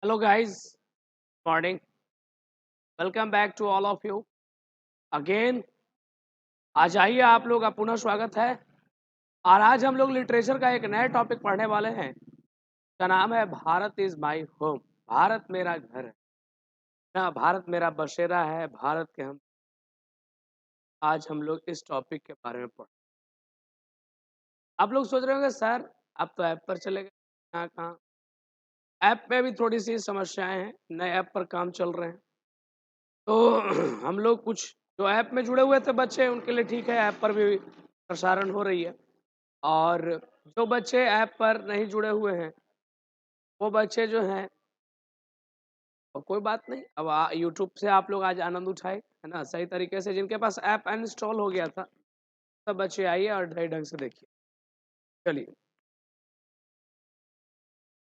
Hello guys, morning. Welcome back to all of you again. आज आइए, आप लोग का पुनः स्वागत है। और आज हम लोग लिटरेचर का एक नया टॉपिक पढ़ने वाले हैं। का नाम है Bharat is my home. Bharat मेरा घर है ना, भारत मेरा बसेरा है, भारत के हम। आज हम लोग इस टॉपिक के बारे में पढ़। आप लोग सोच रहे होंगे सर, आप तो ऐप पर चले गए, कहाँ कहाँ। ऐप में भी थोड़ी सी समस्याएं हैं, नए ऐप पर काम चल रहे हैं। तो हम लोग कुछ जो ऐप में जुड़े हुए थे बच्चे, उनके लिए ठीक है, ऐप पर भी प्रसारण हो रही है। और जो बच्चे ऐप पर नहीं जुड़े हुए हैं, वो बच्चे जो हैं, और कोई बात नहीं, अब यूट्यूब से आप लोग आज आनंद उठाए, है ना, सही तरीके से। जिनके पास ऐप अनइंस्टॉल हो गया था, सब बच्चे आइए और सही ढंग से देखिए। चलिए,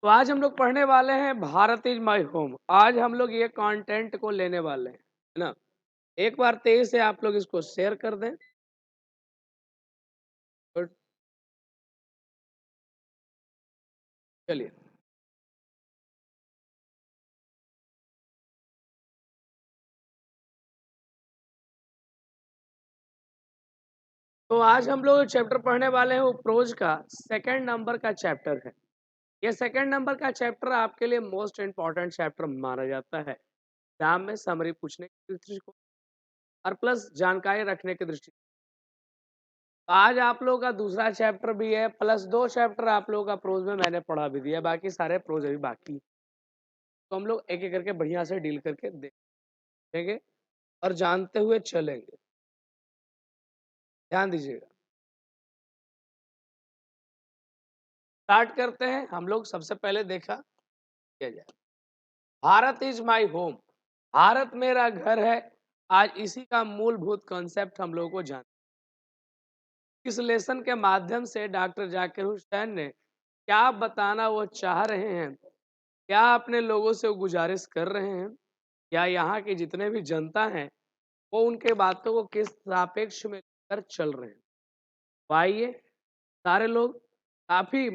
तो आज हम लोग पढ़ने वाले हैं भारत इज माई होम। आज हम लोग ये कंटेंट को लेने वाले हैं, है ना। एक बार तेजी से आप लोग इसको शेयर कर दें। और चलिए, तो आज हम लोग चैप्टर पढ़ने वाले हैं, वो प्रोज का सेकंड नंबर का चैप्टर है। ये सेकंड नंबर का चैप्टर आपके लिए मोस्ट इंपॉर्टेंट चैप्टर माना जाता है, एग्जाम में समरी पूछने की दृष्टि को और प्लस जानकारी रखने की दृष्टि। तो आज आप लोगों का दूसरा चैप्टर भी है, प्लस दो चैप्टर आप लोगों का प्रोज में मैंने पढ़ा भी दिया, बाकी सारे प्रोज अभी बाकी। तो हम लोग एक एक करके बढ़िया से डील करके देखेंगे और जानते हुए चलेंगे। ध्यान दीजिएगा। स्टार्ट करते हैं। हम लोग सबसे पहले देखा किया जाए, Bharat is my home. Bharat मेरा घर है। आज इसी का मूलभूत कॉन्सेप्ट हम लोगों को जान। इस लेसन के माध्यम से डॉक्टर जाकिर हुसैन ने क्या बताना वो चाह रहे हैं, क्या अपने लोगों से वो गुजारिश कर रहे हैं, क्या यहाँ की जितने भी जनता हैं वो उनके बातों को किस सापेक्ष में लेकर चल रहे हैं। तो आइए, सारे लोग काफी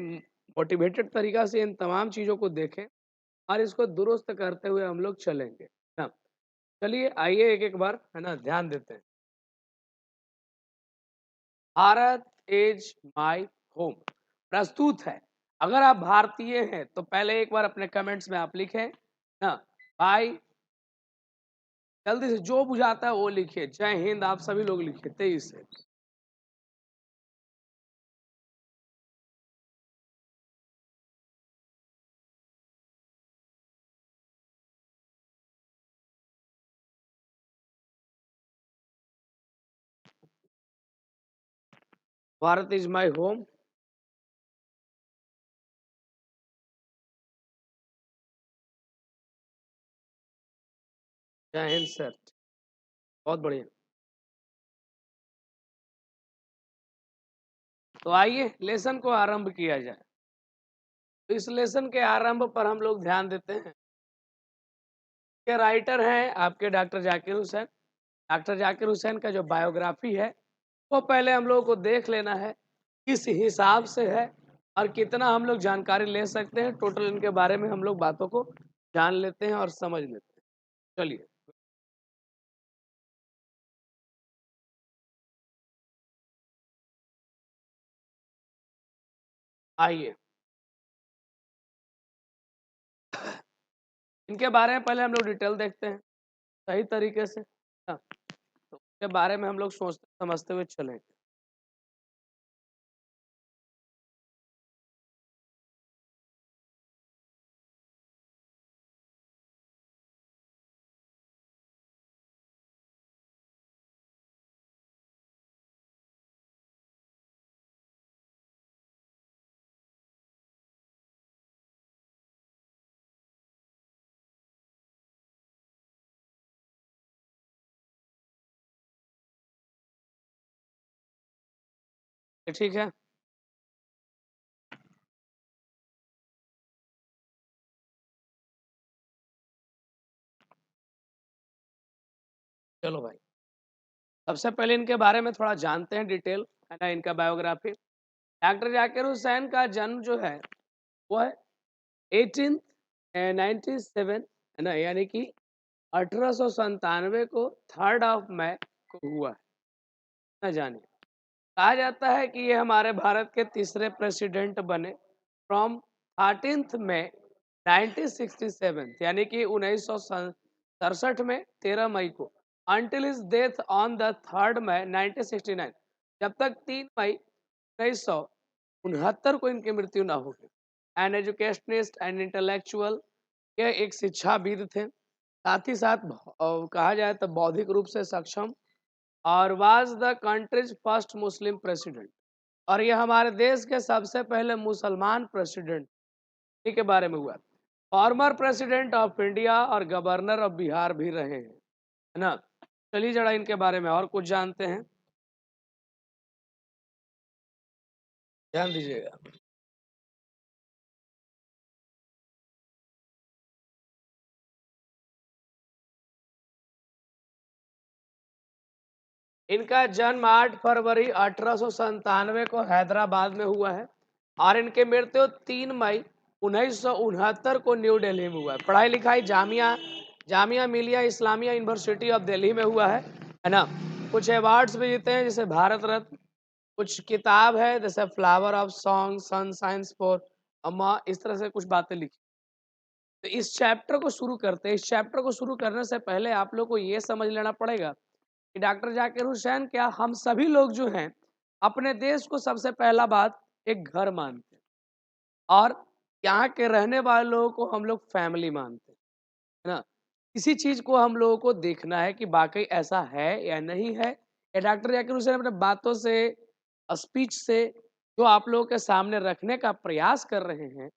मोटिवेटेड तरीका से इन तमाम चीजों को देखें और इसको दुरुस्त करते हुए हम लोग चलेंगे ना। चलिए आइए, एक एक बार, है ना, ध्यान देते हैं। भारत इज माई होम प्रस्तुत है। अगर आप भारतीय हैं तो पहले एक बार अपने कमेंट्स में आप लिखें ना भाई। जल्दी से जो बुझाता है वो लिखिए। जय हिंद, आप सभी लोग लिखिए तेईस से। Bharat is my home. जय हिंद सर, बहुत बढ़िया। तो आइए लेसन को आरंभ किया जाए। तो इस लेसन के आरंभ पर हम लोग ध्यान देते हैं कि राइटर हैं आपके डॉक्टर जाकिर हुसैन। डॉक्टर जाकिर हुसैन का जो बायोग्राफी है वो पहले हम लोगों को देख लेना है, किस हिसाब से है और कितना हम लोग जानकारी ले सकते हैं। टोटल इनके बारे में हम लोग बातों को जान लेते हैं और समझ लेते हैं। चलिए आइए, इनके बारे में पहले हम लोग डिटेल देखते हैं सही तरीके से। हाँ, तो उसके बारे में हम लोग सोचते समझते हुए चलें। ठीक है, चलो भाई, सबसे पहले इनके बारे में थोड़ा जानते हैं डिटेल, है ना, इनका बायोग्राफी। डॉक्टर जाकिर हुसैन का जन्म जो है वो है 18 97 है ना, यानी कि 1897 को 3 मई को हुआ है ना जाने। कहा जाता है कि ये हमारे भारत के तीसरे प्रेसिडेंट बने फ्रॉम 13 मई 1967, यानी कि 1967 में 13 मई को, until his death on the 3 मई 1969, जब तक 3 मई 1969 को इनकी मृत्यु ना हो गई। एन एजुकेशनिस्ट एंड इंटेलेक्चुअल, ये एक शिक्षाविद थे, साथ ही साथ कहा जाए तो बौद्धिक रूप से सक्षम, और was the countries first Muslim president, और ये हमारे देश के सबसे पहले मुसलमान प्रेसिडेंट के बारे में हुआ। फॉर्मर प्रेसिडेंट ऑफ इंडिया और गवर्नर ऑफ बिहार भी रहे हैं, है ना। चलिए जरा इनके बारे में और कुछ जानते हैं, ध्यान दीजिएगा। इनका जन्म 8 फरवरी 1897 को हैदराबाद में हुआ है, और इनके मृत्यु 3 मई 1969 को न्यू दिल्ली में हुआ है। पढ़ाई लिखाई जामिया जामिया मिलिया इस्लामिया यूनिवर्सिटी ऑफ दिल्ली में हुआ है ना। कुछ अवार्ड्स भी जीते हैं, जैसे भारत रत्न। कुछ किताब है जैसे flower of song, sun science for अम्मा, इस तरह से कुछ बातें लिखी। तो इस चैप्टर को शुरू करते हैं। इस चैप्टर को शुरू करने से पहले आप लोग को ये समझ लेना पड़ेगा कि डॉक्टर जाकिर हुसैन, क्या हम सभी लोग जो हैं अपने देश को सबसे पहला बात एक घर मानते हैं, और यहाँ के रहने वाले लोगों को हम लोग फैमिली मानते हैं, है ना। किसी चीज को हम लोगों को देखना है कि वाकई ऐसा है या नहीं है। ये डॉक्टर जाकिर हुसैन अपने बातों से, स्पीच से जो आप लोगों के सामने रखने का प्रयास कर रहे हैं,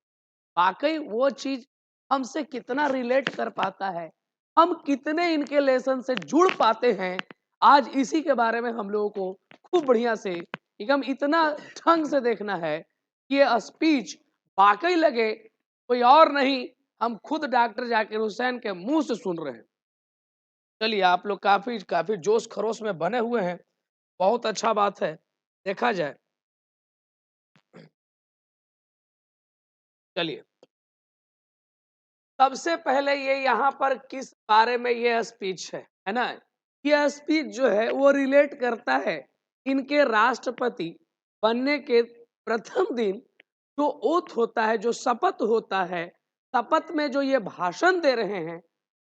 वाकई वो चीज हमसे कितना रिलेट कर पाता है, हम कितने इनके लेसन से जुड़ पाते हैं, आज इसी के बारे में हम लोगों को खूब बढ़िया से एकदम इतना ढंग से देखना है कि ये स्पीच वाकई लगे कोई और नहीं, हम खुद डॉक्टर जाकिर हुसैन के मुंह से सुन रहे हैं। चलिए, आप लोग काफी काफी जोश खरोश में बने हुए हैं, बहुत अच्छा बात है, देखा जाए। चलिए, सबसे पहले ये यहाँ पर किस बारे में ये स्पीच है ना। यह स्पीच जो है वो रिलेट करता है इनके राष्ट्रपति बनने के प्रथम दिन जो ओथ होता है, जो शपथ होता है, शपथ में जो ये भाषण दे रहे हैं,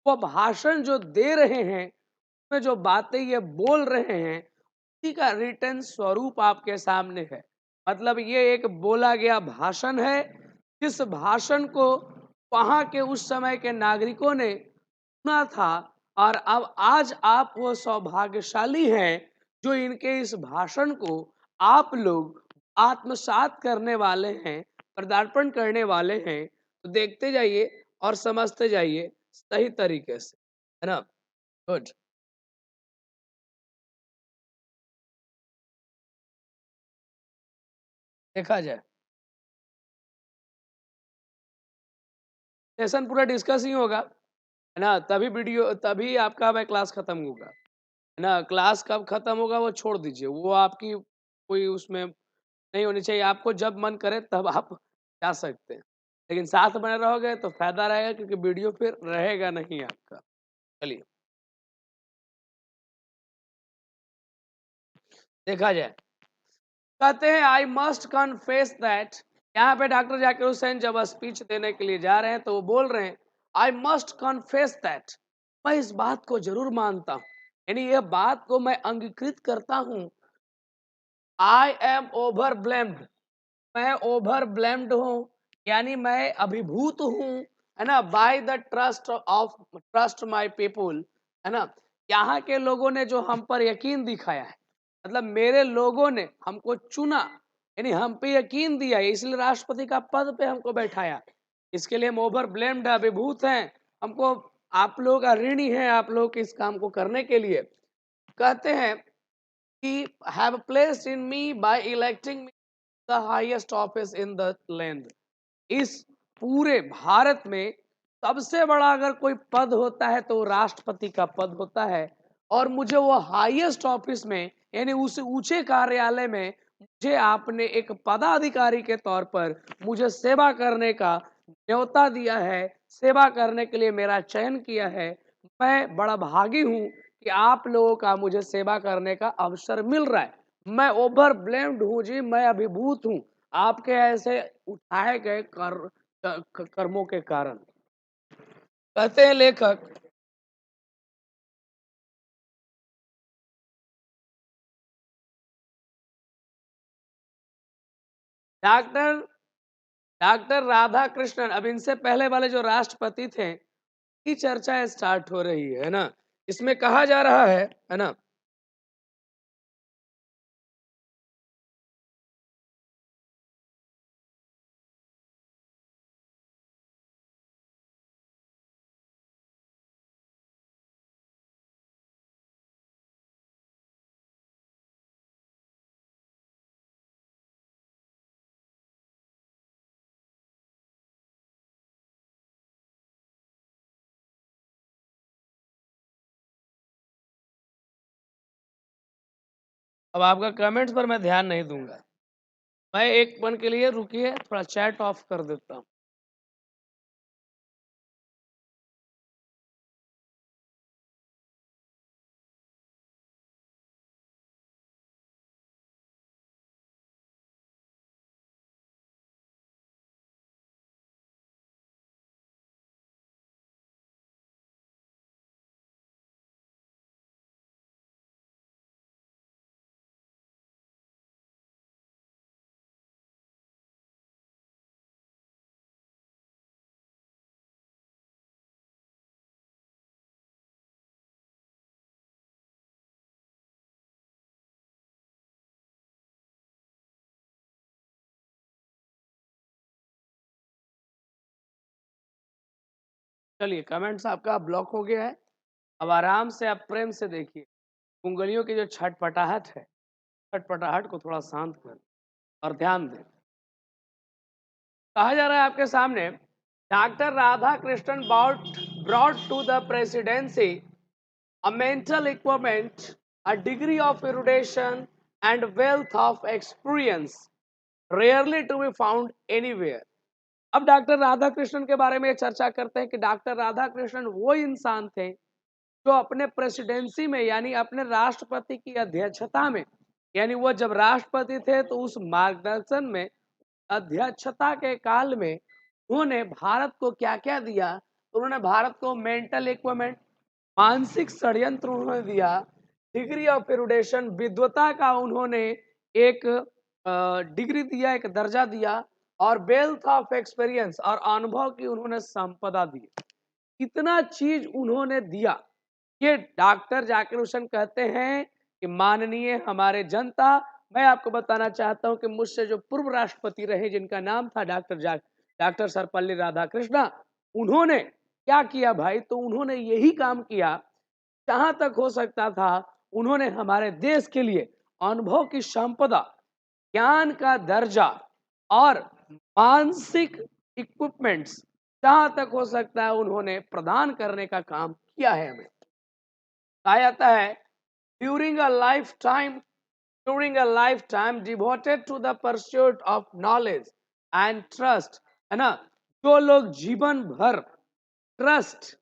वो भाषण जो दे रहे हैं, उसमें जो बातें ये बोल रहे हैं, उसी का रिटर्न स्वरूप आपके सामने है। मतलब ये एक बोला गया भाषण है, जिस भाषण को वहां के उस समय के नागरिकों ने सुना था, और अब आज आप वो सौभाग्यशाली हैं जो इनके इस भाषण को आप लोग आत्मसात करने वाले हैं, पदार्पण करने वाले हैं। तो देखते जाइए और समझते जाइए सही तरीके से, है ना। गुड। देखा जाए, सेशन पूरा डिस्कस ही होगा, है ना, तभी वीडियो, तभी आपका मैं क्लास खत्म होगा, है ना। क्लास कब खत्म होगा वो छोड़ दीजिए, वो आपकी कोई उसमें नहीं होनी चाहिए। आपको जब मन करे तब आप जा सकते हैं, लेकिन साथ बने रहोगे तो फायदा रहेगा, क्योंकि वीडियो फिर रहेगा नहीं आपका। चलिए, देखा जाए, कहते हैं आई मस्ट कन्फेस दैट। यहाँ पे डॉक्टर जाकिर हुसैन जब स्पीच देने के लिए जा रहे हैं तो वो बोल रहे हैं आई मस्ट कन्फेस दैट, मैं इस बात को जरूर मानता हूँ, यानी यह बात को मैं अंगीकृत करता हूँ। आई एम ओवर ब्लेम्ड, मैं ओवर ब्लेम्ड हूँ, यानी मैं अभिभूत हूँ, है ना, by the trust my people, है ना। यहाँ के लोगों ने जो हम पर यकीन दिखाया है, मतलब मेरे लोगों ने हमको चुना, यानी हम पे यकीन दिया है, इसलिए राष्ट्रपति का पद पे हमको बैठाया, इसके लिए हम ओवर ब्लेम्ड, अभिभूत हैं, हमको आप लोगों का ऋणी है, आप लोग के इस काम को करने के लिए। कहते हैं he have placed in me by electing me the highest office in the land। इस पूरे भारत में सबसे बड़ा अगर कोई पद होता है तो राष्ट्रपति का पद होता है, और मुझे वो हाईएस्ट ऑफिस में, यानी उस ऊंचे कार्यालय में मुझे आपने एक पदाधिकारी के तौर पर मुझे सेवा करने का न्योता दिया है, सेवा करने के लिए मेरा चयन किया है। मैं बड़ा भागी हूँ कि आप लोगों का मुझे सेवा करने का अवसर मिल रहा है। मैं ओवर ब्लेम्ड हूँ जी, मैं अभिभूत हूँ आपके ऐसे उठाए गए कर्मों के कारण। कहते हैं लेखक, डॉक्टर डॉक्टर राधा कृष्णन, अब इनसे पहले वाले जो राष्ट्रपति थे की चर्चा स्टार्ट हो रही है ना। इसमें कहा जा रहा है ना। अब आपका कमेंट्स पर मैं ध्यान नहीं दूंगा। मैं एक पल के लिए रुकिए, थोड़ा चैट ऑफ कर देता हूँ। चलिए, कमेंट्स आपका ब्लॉक हो गया है। अब आराम से आप प्रेम से देखिए, उंगलियों की जो छटपटाहट है, छटपटाहट को थोड़ा शांत कर और ध्यान दें। कहा जा रहा है आपके सामने, doctor Radha Krishnan brought to the presidency a mental equipment, a degree of erudition and wealth of experience rarely to be found anywhere. अब डॉक्टर राधा कृष्णन के बारे में चर्चा करते हैं कि डॉक्टर राधा कृष्णन वो इंसान थे जो अपने प्रेसिडेंसी में, यानी अपने राष्ट्रपति की अध्यक्षता में, यानी वो जब राष्ट्रपति थे तो उस मार्गदर्शन में, अध्यक्षता के काल में उन्होंने भारत को क्या क्या दिया। तो उन्होंने भारत को मेंटल इक्विपमेंट, मानसिक षड्यंत्र उन्होंने दिया, डिग्री ऑफ एरुडेशन, विद्वता का उन्होंने एक डिग्री दिया, एक दर्जा दिया, और वेल्थ ऑफ एक्सपीरियंस, और अनुभव की उन्होंने संपदा दी। इतना चीज उन्होंने दिया। ये डॉक्टर जाकिर हुसैन कहते हैं कि माननीय हमारे जनता, मैं आपको बताना चाहता हूं कि मुझसे जो पूर्व राष्ट्रपति रहे जिनका नाम था डॉक्टर सर्वपल्ली राधाकृष्णन, उन्होंने क्या किया भाई, तो उन्होंने यही काम किया जहां तक हो सकता था। उन्होंने हमारे देश के लिए अनुभव की संपदा, ज्ञान का दर्जा और मानसिक इक्विपमेंट्स जहां तक हो सकता है उन्होंने प्रदान करने का काम किया है। हमें कहा जाता है, during a life time during a life time devoted to the pursuit of knowledge and trust, है ना। जो लोग जीवन भर ट्रस्ट,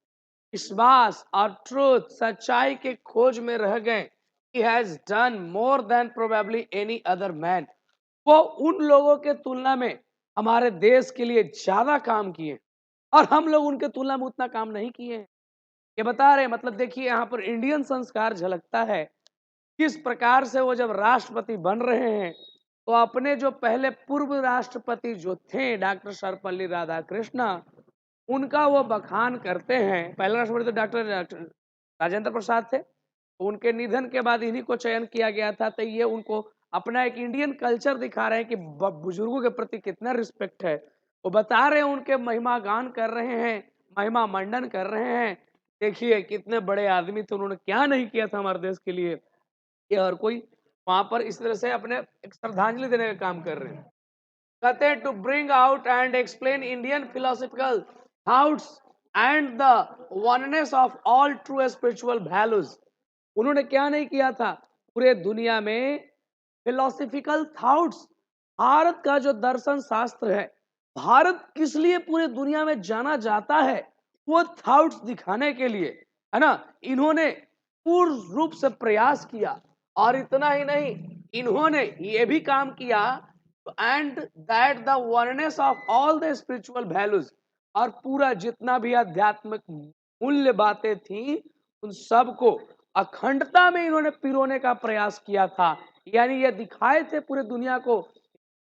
विश्वास और ट्रूथ, सच्चाई के खोज में रह गए, he has done more than probably any other man, वो उन लोगों के तुलना में हमारे देश के लिए ज्यादा काम किए और हम लोग उनके तुलना में उतना काम नहीं किए हैं। ये बता रहे, मतलब देखिए यहाँ पर इंडियन संस्कार झलकता है। किस प्रकार से वो जब राष्ट्रपति बन रहे हैं तो अपने जो पहले पूर्व राष्ट्रपति जो थे डॉक्टर सर्वपल्ली राधाकृष्णन, उनका वो बखान करते हैं। पहला राष्ट्रपति तो डॉक्टर राजेंद्र प्रसाद थे, उनके निधन के बाद इन्हीं को चयन किया गया था। तो ये उनको अपना एक इंडियन कल्चर दिखा रहे हैं कि बुजुर्गों के प्रति कितना रिस्पेक्ट है। वो बता रहे हैं, उनके महिमा गान कर रहे हैं, महिमा मंडन कर रहे हैं। देखिए कितने बड़े आदमी थे, उन्होंने क्या नहीं किया था हमारे देश के लिए। ये हर कोई वहां पर इस तरह से अपने एक श्रद्धांजलि देने का काम कर रहे हैं। कहते हैं, to bring out and explain Indian philosophical thoughts and the oneness of all true spiritual values. उन्होंने क्या नहीं किया था, पूरे दुनिया में फिलोसफिकल थॉट्स, भारत का जो दर्शन शास्त्र है, भारत किस लिए पूरे दुनिया में जाना जाता है, वो थॉट्स दिखाने के लिए, है ना। इन्होंने पूर्ण रूप से प्रयास किया, और इतना ही नहीं, इन्होंने ये भी काम किया, and that the oneness of all the spiritual values, और पूरा जितना भी आध्यात्मिक मूल्य बातें थी, उन सब को अखंडता में इन्होंने पिरोने का प्रयास किया था। यानी ये दिखाए थे पूरे दुनिया को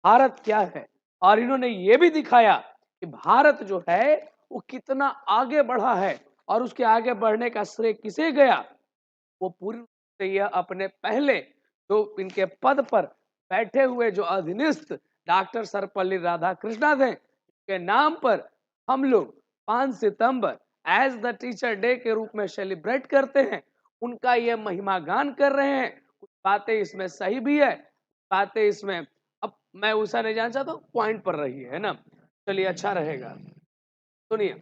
भारत क्या है, और इन्होंने ये भी दिखाया कि भारत जो है वो कितना आगे बढ़ा है, और उसके आगे बढ़ने का श्रेय किसे गया, वो पूरी रूप से यह अपने पहले जो इनके पद पर बैठे हुए जो अधीनस्थ डॉक्टर सर्वपल्ली राधाकृष्णन थे, के नाम पर हम लोग 5 सितंबर एज द टीचर डे के रूप में सेलिब्रेट करते हैं। उनका यह महिमा गान कर रहे हैं। कुछ बातें इसमें सही भी है, बातें इसमें, अब मैं उसा नहीं जान चाहता, पॉइंट पर रही है ना। चलिए, अच्छा रहेगा, सुनिए।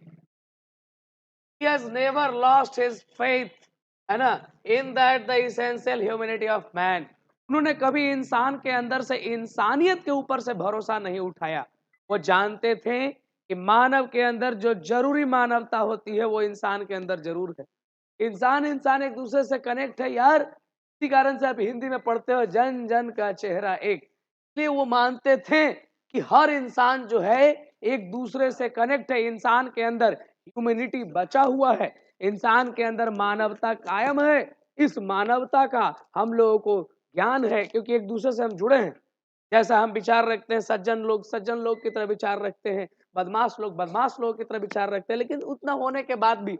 He has never lost his faith, है ना, in that the essential humanity of man. उन्होंने कभी इंसान के अंदर से, इंसानियत के ऊपर से भरोसा नहीं उठाया। वो जानते थे कि मानव के अंदर जो जरूरी मानवता होती है वो इंसान के अंदर जरूर है। इंसान इंसान एक दूसरे से कनेक्ट है यार, इसी कारण से आप हिंदी में पढ़ते हो जन जन का चेहरा एक। इसलिए वो मानते थे कि हर इंसान जो है एक दूसरे से कनेक्ट है, इंसान के अंदर ह्यूमैनिटी बचा हुआ है, इंसान के अंदर मानवता कायम है। इस मानवता का हम लोगों को ज्ञान है, क्योंकि एक दूसरे से हम जुड़े हैं। जैसा हम विचार रखते हैं, सज्जन लोग की तरह विचार रखते हैं, बदमाश लोग बदमाश लोगों की तरह विचार रखते हैं, लेकिन उतना होने के बाद भी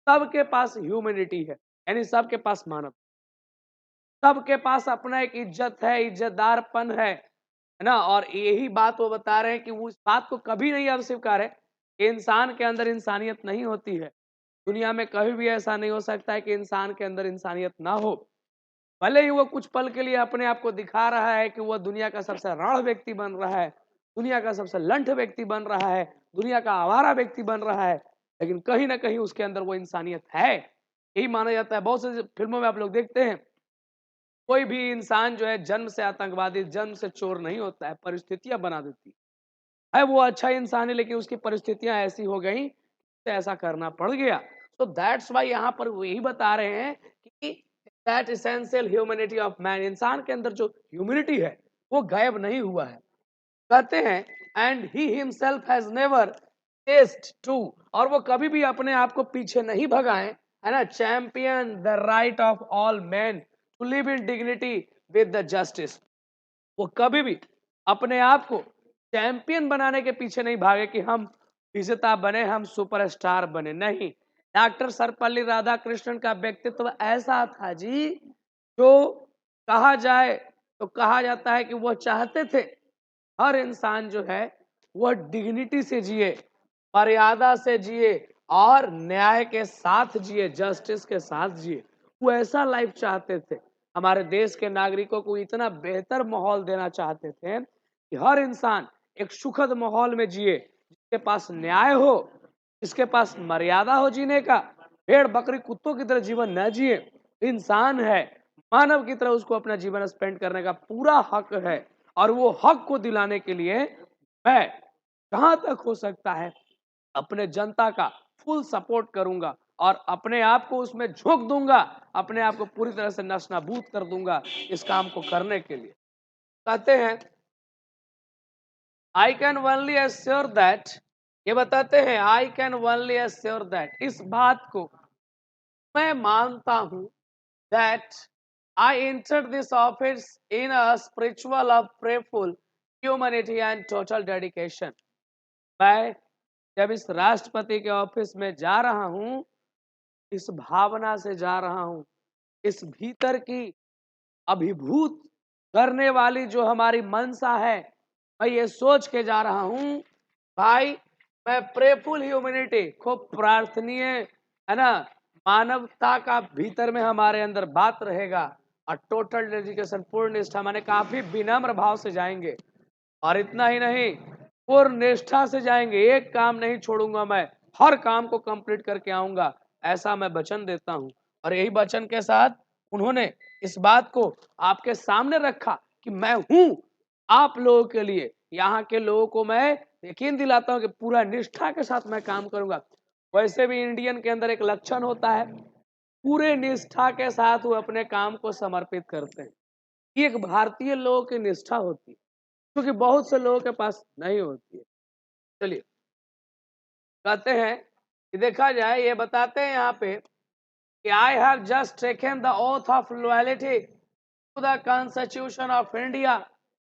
सबके पास ह्यूमैनिटी है, यानी सबके पास मानव, सबके पास अपना एक इज्जत है, इज्जतदारपन है ना। और यही बात वो बता रहे हैं कि वो इस बात को कभी नहीं अस्वीकार है कि इंसान के अंदर इंसानियत नहीं होती है। दुनिया में कभी भी ऐसा नहीं हो सकता है कि इंसान के अंदर इंसानियत ना हो। भले ही वो कुछ पल के लिए अपने आप को दिखा रहा है कि वह दुनिया का सबसे राढ़ व्यक्ति बन रहा है, दुनिया का सबसे लंठ व्यक्ति बन रहा है, दुनिया का आवारा व्यक्ति बन रहा है, लेकिन कहीं ना कहीं उसके अंदर वो इंसानियत है। यही माना जाता है। बहुत से फिल्मों में आप लोग देखते हैं, कोई भी इंसान जो है जन्म से आतंकवादी, जन्म से चोर नहीं होता है, परिस्थितियां बना देती है। वो अच्छा इंसान है, लेकिन उसकी परिस्थितियां ऐसी हो गई कि ऐसा करना पड़ गया। तो दैट्स वाई यहाँ पर वो यही बता रहे हैं कि that essential humanity of man, इंसान के अंदर जो ह्यूमैनिटी है वो गायब नहीं हुआ है। कहते हैं and he himself has never test to, और वो कभी भी अपने आप को पीछे नहीं भगाए, है ना। Champion the right of all man to live in dignity with the justice. वो कभी भी अपने आप को चैंपियन बनाने के पीछे नहीं भागे कि हम विजेता बने, हम सुपरस्टार बने, नहीं। डॉक्टर सर्वपल्ली राधाकृष्णन का व्यक्तित्व ऐसा था जी, जो कहा जाए तो कहा जाता है कि वो चाहते थे हर इंसान जो है वह डिग्निटी से जिए, मर्यादा से जिए, और न्याय के साथ जिए, जस्टिस के साथ जिए। वो ऐसा लाइफ चाहते थे। हमारे देश के नागरिकों को इतना बेहतर माहौल देना चाहते थे कि हर इंसान एक सुखद माहौल में जिए, जिसके पास न्याय हो, जिसके पास मर्यादा हो जीने का। भेड़ बकरी कुत्तों की तरह जीवन न जिए, इंसान है, मानव की तरह उसको अपना जीवन स्पेंड करने का पूरा हक है। और वो हक को दिलाने के लिए मैं जहां तक हो सकता है अपने जनता का फुल सपोर्ट करूंगा, और अपने आप को उसमें झोंक दूंगा, अपने आप को पूरी तरह से नस्तानाबूद कर दूंगा इस काम को करने के लिए। कहते हैं I can only assure that, ये बताते हैं I can only assure that, इस बात को मैं मानता हूं, that I entered this office in a spiritual of prayerful humanity and total dedication. मैं जब इस राष्ट्रपति के ऑफिस में जा रहा हूं, इस भावना से जा रहा हूं, इस भीतर की अभिभूत करने वाली जो हमारी मनसा है, मैं ये सोच के जा रहा हूं भाई, मैं प्रेफुल ह्यूमैनिटी, खूब प्रार्थनीय, है ना, मानवता का भीतर में हमारे अंदर बात रहेगा, और टोटल डेडिकेशन, पूर्ण निष्ठा, माने काफी विनम्र भाव से जाएंगे। और इतना ही नहीं, पूर्ण निष्ठा से जाएंगे, एक काम नहीं छोड़ूंगा मैं, हर काम को कंप्लीट करके आऊंगा, ऐसा मैं वचन देता हूं। और यही वचन के साथ उन्होंने इस बात को आपके सामने रखा कि मैं हूं आप लोगों के लिए, यहाँ के लोगों को मैं यकीन दिलाता हूँ कि पूरा निष्ठा के साथ मैं काम करूंगा। वैसे भी इंडियन के अंदर एक लक्षण होता है, पूरे निष्ठा के साथ वो अपने काम को समर्पित करते हैं। ये एक भारतीय लोगों की निष्ठा होती है, क्योंकि बहुत से लोगों के पास नहीं होती है। चलिए कहते हैं कि देखा जाए, ये बताते हैं यहाँ पे कि I have just taken the oath of loyalty to the constitution of India,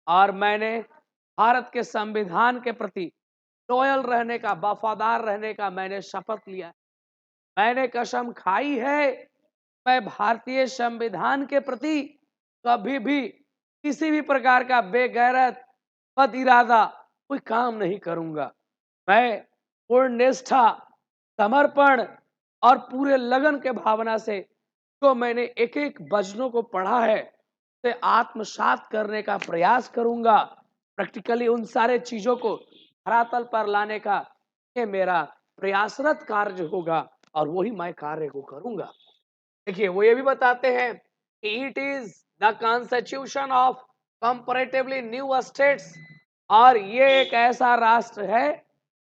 और मैंने भारत के संविधान के प्रति लॉयल रहने का, वफादार रहने का मैंने शपथ लिया। मैंने कसम खाई है, मैं भारतीय संविधान के प्रति कभी भी किसी भी प्रकार का बेगैरत, बद इरादा कोई काम नहीं करूंगा। मैं पूर्ण निष्ठा, समर्पण और पूरे लगन के भावना से जो मैंने एक एक वचनों को पढ़ा है उसे आत्मसात करने का प्रयास करूंगा। प्रैक्टिकली उन सारे चीजों को धरातल पर लाने का ये मेरा प्रयासरत कार्य होगा, और वही मैं कार्य को करूंगा। देखिए वो ये भी बताते हैं कि it is the constitution of comparatively new states, और ये एक ऐसा राष्ट्र है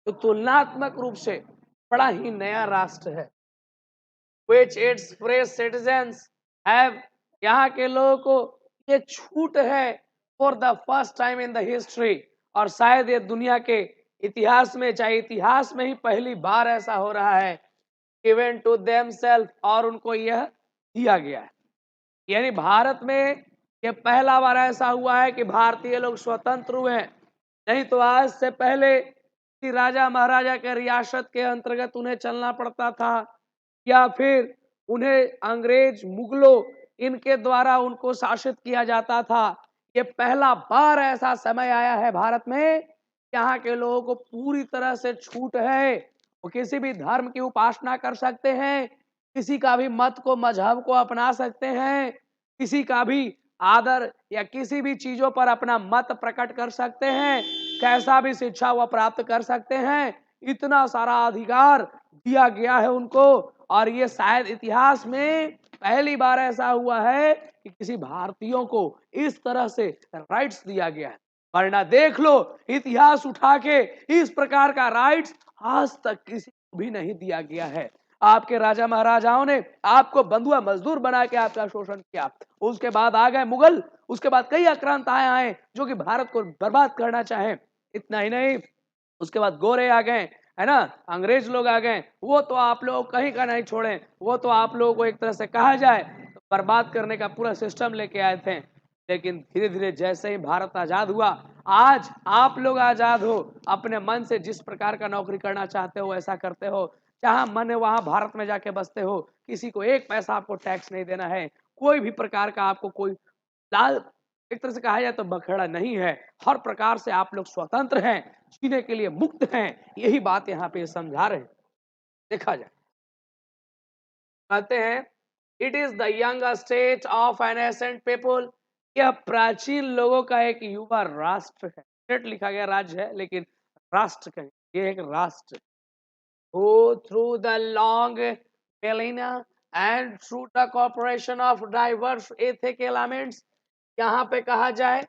जो तुलनात्मक रूप से बड़ा ही नया राष्ट्र है। which its fresh citizens have, यहाँ के लोगों को ये छूट है for the first time in the history, और शायद ये दुनिया के इतिहास में, चाहे इतिहास में ही पहली बार ऐसा हो रहा है, गिवन टू देमसेल्फ, और उनको यह दिया गया है। यानी भारत में ये पहला बार ऐसा हुआ है कि भारतीय लोग स्वतंत्र हुए हैं। नहीं तो आज से पहले किसी राजा महाराजा के रियासत के अंतर्गत उन्हें चलना पड़ता था, या फिर उन्हें अंग्रेज, मुगलों, इनके द्वारा उनको शासित किया जाता था। ये पहला बार ऐसा समय आया है भारत में, यहाँ के लोगों को पूरी तरह से छूट है। वो किसी भी धर्म की उपासना कर सकते हैं, किसी का भी मत को, मजहब को अपना सकते हैं, किसी का भी आदर या किसी भी चीजों पर अपना मत प्रकट कर सकते हैं, कैसा भी शिक्षा वह प्राप्त कर सकते हैं। इतना सारा अधिकार दिया गया है उनको, और ये शायद इतिहास में पहली बार ऐसा हुआ है कि किसी भारतीयों को इस तरह से राइट्स दिया गया है। वरना देख लो, इतिहास उठा के, इस प्रकार का राइट्स आज तक किसी को भी नहीं दिया गया है। आपके राजा महाराजाओं ने आपको बंधुआ मजदूर बना के आपका शोषण किया, उसके बाद आ गए मुगल, उसके बाद कई आक्रांताएं आए जो कि भारत को बर्बाद करना चाहे। इतना ही नहीं, उसके बाद गोरे आ गए, है ना, अंग्रेज लोग आ गए, वो तो आप लोग कहीं का नहीं छोड़े, वो तो आप लोगों को एक तरह से कहा जाए तो बर्बाद करने का पूरा सिस्टम लेके आए थे। लेकिन धीरे धीरे जैसे ही भारत आजाद हुआ, आज आप लोग आजाद हो, अपने मन से जिस प्रकार का नौकरी करना चाहते हो ऐसा करते हो, जहां मन है वहां भारत में जाके बसते हो, किसी को एक पैसा आपको टैक्स नहीं देना है, कोई भी प्रकार का आपको कोई लाल, एक तरह से कहा जाए तो बखेड़ा नहीं है। हर प्रकार से आप लोग स्वतंत्र हैं, जीने के लिए मुक्त हैं। यही बात यहाँ पे समझा रहे हैं। देखा जाए, कहते हैं it is the young state of an ancient people, यह प्राचीन लोगों का एक युवा राष्ट्र है। स्टेट लिखा गया राज्य है, लेकिन राष्ट्र कहें, ये एक राष्ट्र। who through the long millennia and through the cooperation of diverse ethnic elements, यहाँ पे कहा जाए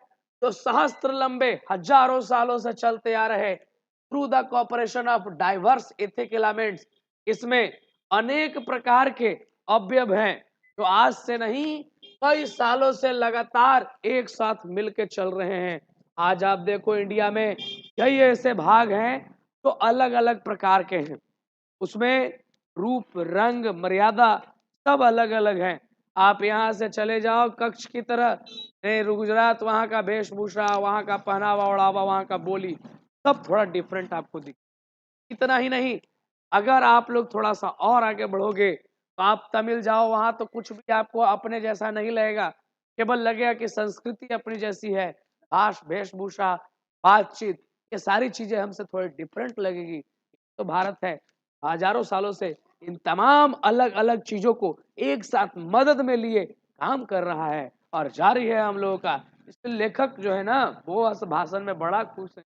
तो सहस्त्र लंबे, हजारों सालों से चलते आ रहे through the cooperation of diverse ethic elements, इसमें अनेक प्रकार के अवयव हैं जो आज से नहीं, कई सालों से लगातार एक साथ मिलके चल रहे हैं। आज आप देखो इंडिया में कई ऐसे भाग हैं जो अलग अलग प्रकार के हैं, उसमें रूप, रंग, मर्यादा सब अलग अलग हैं। आप यहाँ से चले जाओ कच्छ की तरह, गुजरात, वहाँ का वेशभूषा, वहाँ का पहनावा ओढ़ावा, वहाँ का बोली सब थोड़ा डिफरेंट आपको दिख। इतना ही नहीं, अगर आप लोग थोड़ा सा और आगे बढ़ोगे तो आप तमिल जाओ, वहाँ तो कुछ भी आपको अपने जैसा नहीं लगेगा, केवल लगेगा कि संस्कृति अपनी जैसी है, वेशभूषा, बातचीत, ये सारी चीजें हमसे थोड़ी डिफरेंट लगेगी। तो भारत है, हजारों सालों से इन तमाम अलग अलग चीजों को एक साथ मदद में लिए काम कर रहा है, और जारी है हम लोगों का। इसलिए लेखक जो है ना, वो इस भाषण में बड़ा खुश है,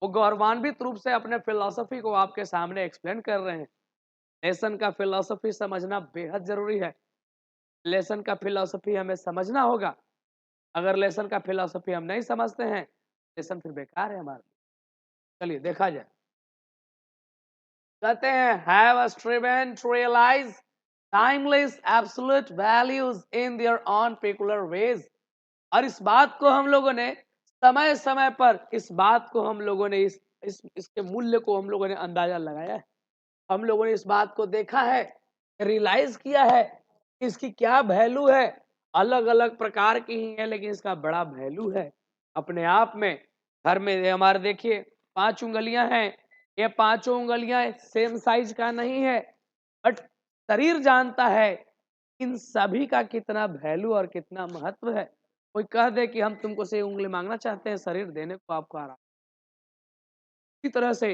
वो गौरवान्वित रूप से अपने फिलॉसफी को आपके सामने एक्सप्लेन कर रहे हैं। लेसन का फिलॉसफी समझना बेहद जरूरी है। लेसन का फिलॉसफी हमें समझना होगा। अगर लेसन का फिलॉसफी हम नहीं समझते हैं, लेसन फिर बेकार है हमारा। चलिए देखा जाए। कहते हैं have striven to realize timeless absolute values in their own peculiar ways। और इस बात को हम लोगों ने समय समय पर इस बात को हम लोगों ने इसके मूल्य को हम लोगों ने अंदाजा लगाया है। हम लोगों ने इस बात को देखा है, रियलाइज किया है कि इसकी क्या वैल्यू है। अलग अलग प्रकार की ही है लेकिन इसका बड़ा वैल्यू है अपने आप में। घर में हमारे देखिए 5 उंगलियां हैं, ये पांचों उंगलियां सेम साइज का नहीं है, बट शरीर जानता है इन सभी का कितना वैल्यू और कितना महत्व है। कोई कह दे कि हम तुमको से उंगली मांगना चाहते हैं, शरीर देने को आपको आ रहा। इसी तरह से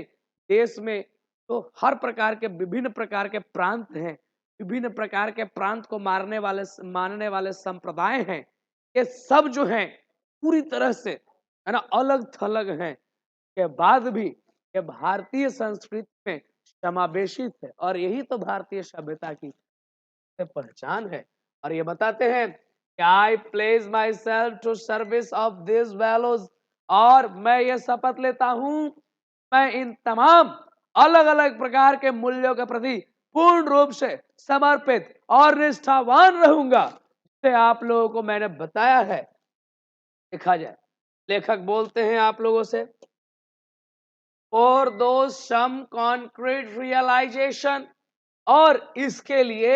देश में तो हर प्रकार के विभिन्न प्रकार के प्रांत हैं, विभिन्न प्रकार के प्रांत को मानने वाले संप्रदाय हैं। ये सब जो हैं पूरी तरह से है ना अलग थलग हैं के बाद भी ये भारतीय संस्कृति में समावेशित है और यही तो भारतीय सभ्यता की पहचान है। और ये बताते हैं कि I place myself to service of this values. और मैं ये शपथ लेता हूं मैं इन तमाम अलग अलग प्रकार के मूल्यों के प्रति पूर्ण रूप से समर्पित और निष्ठावान रहूंगा जिसे आप लोगों को मैंने बताया है। देखा जाए लेखक बोलते हैं आप लोगों से फॉर दो सम कॉन्क्रीट रियलाइजेशन। और इसके लिए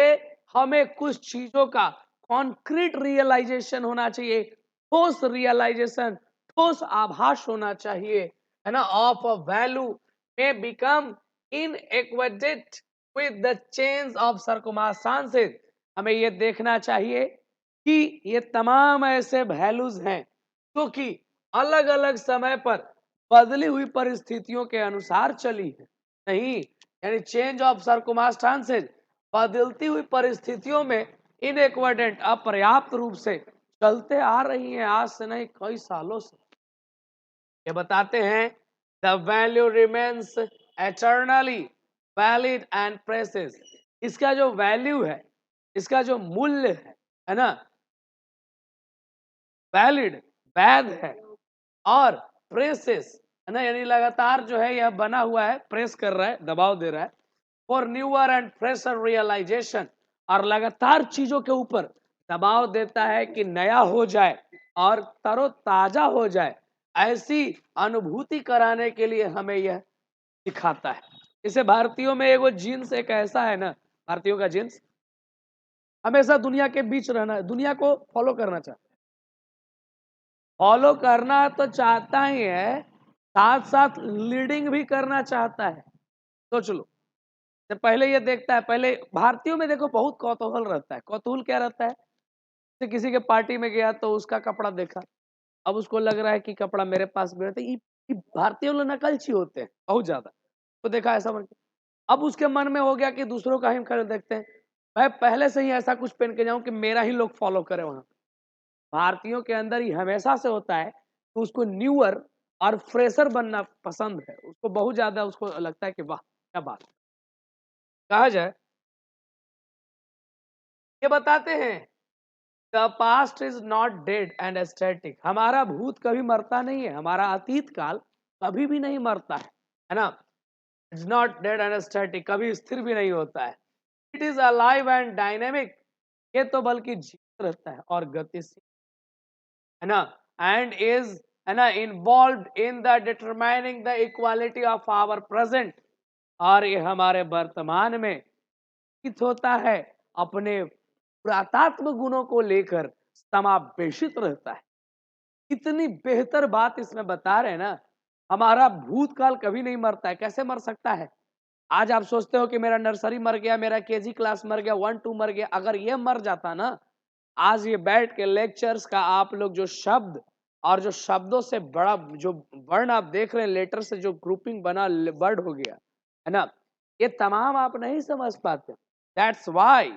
हमें कुछ चीजों का कॉन्क्रीट रियलाइजेशन होना चाहिए, ठोस रियलाइजेशन, ठोस आभास होना चाहिए, है ना। Of a value may become inadequate with the change of circumstances. हमें ये देखना चाहिए कि ये तमाम ऐसे वैल्यूज हैं जो कि अलग अलग समय पर बदली हुई परिस्थितियों के अनुसार चली है। नहीं, यानी चेंज ऑफ सर्कमस्टांसेस, बदलती हुई परिस्थितियों में इनएक्वेडेंट अपर्याप्त रूप से चलते आ रही हैं, आज से नहीं कई सालों से। ये बताते हैं the value remains eternally valid and precious. इसका जो वैल्यू है, इसका जो मूल्य है ना, वैलिड वैध है और प्रेसियस है ना, यानी लगातार जो है यह बना हुआ है, प्रेस कर रहा है, दबाव दे रहा है for newer and fresher realization. और लगातार चीजों के ऊपर दबाव देता है कि नया हो जाए और तरोताजा हो जाए, ऐसी अनुभूति कराने के लिए हमें यह दिखाता है। इसे भारतीयों में एगो जीन्स एक ऐसा है ना, भारतीयों का जीन्स हमेशा दुनिया के बीच रहना है, दुनिया को फॉलो करना चाहता है। फॉलो करना तो चाहता ही है, साथ साथ लीडिंग भी करना चाहता है। सोच लो, तो पहले ये देखता है, पहले भारतीयों में देखो बहुत कौतूहल रहता है। कौतूहल क्या रहता है, जैसे किसी के पार्टी में गया तो उसका कपड़ा देखा, अब उसको लग रहा है कि कपड़ा मेरे पास भी रहता है। ये भारतीय लोग नकलची होते हैं बहुत ज्यादा, तो देखा ऐसा मन। अब उसके मन में हो गया कि दूसरों का ही खरीद देखते हैं, मैं पहले से ही ऐसा कुछ पहन के जाऊं कि मेरा ही लोग फॉलो करे वहां। भारतीयों के अंदर ही हमेशा से होता है कि उसको न्यूअर और फ्रेशर बनना पसंद है, उसको बहुत ज्यादा उसको लगता है कि वाह क्या बात। कहा जाए ये बताते हैं the past is not dead and static. हमारा भूत कभी मरता नहीं है, हमारा अतीत काल कभी भी नहीं मरता है ना। It's not dead and static, कभी स्थिर भी नहीं होता है। It is alive and dynamic, ये तो बल्कि जीवित रहता है और गतिशील है ना। एंड इज है ना involve in the determining the equality of our present. और ये हमारे वर्तमान में स्थित होता है, अपने पुरातात्म गुणों को लेकर समावेशित रहता है। कितनी बेहतर बात इसमें बता रहे हैं ना, हमारा भूतकाल कभी नहीं मरता है। कैसे मर सकता है? आज आप सोचते हो कि मेरा नर्सरी मर गया, मेरा केजी क्लास मर गया, 1 2 मर गया, अगर ये मर जाता ना, आज ये बैठ के लेक्चर्स का आप लोग जो शब्द और जो शब्दों से बड़ा जो वर्ण आप देख रहे हैं, लेटर से जो ग्रुपिंग बना वर्ड हो गया है ना, ये तमाम आप नहीं समझ पाते। दैट्स वाई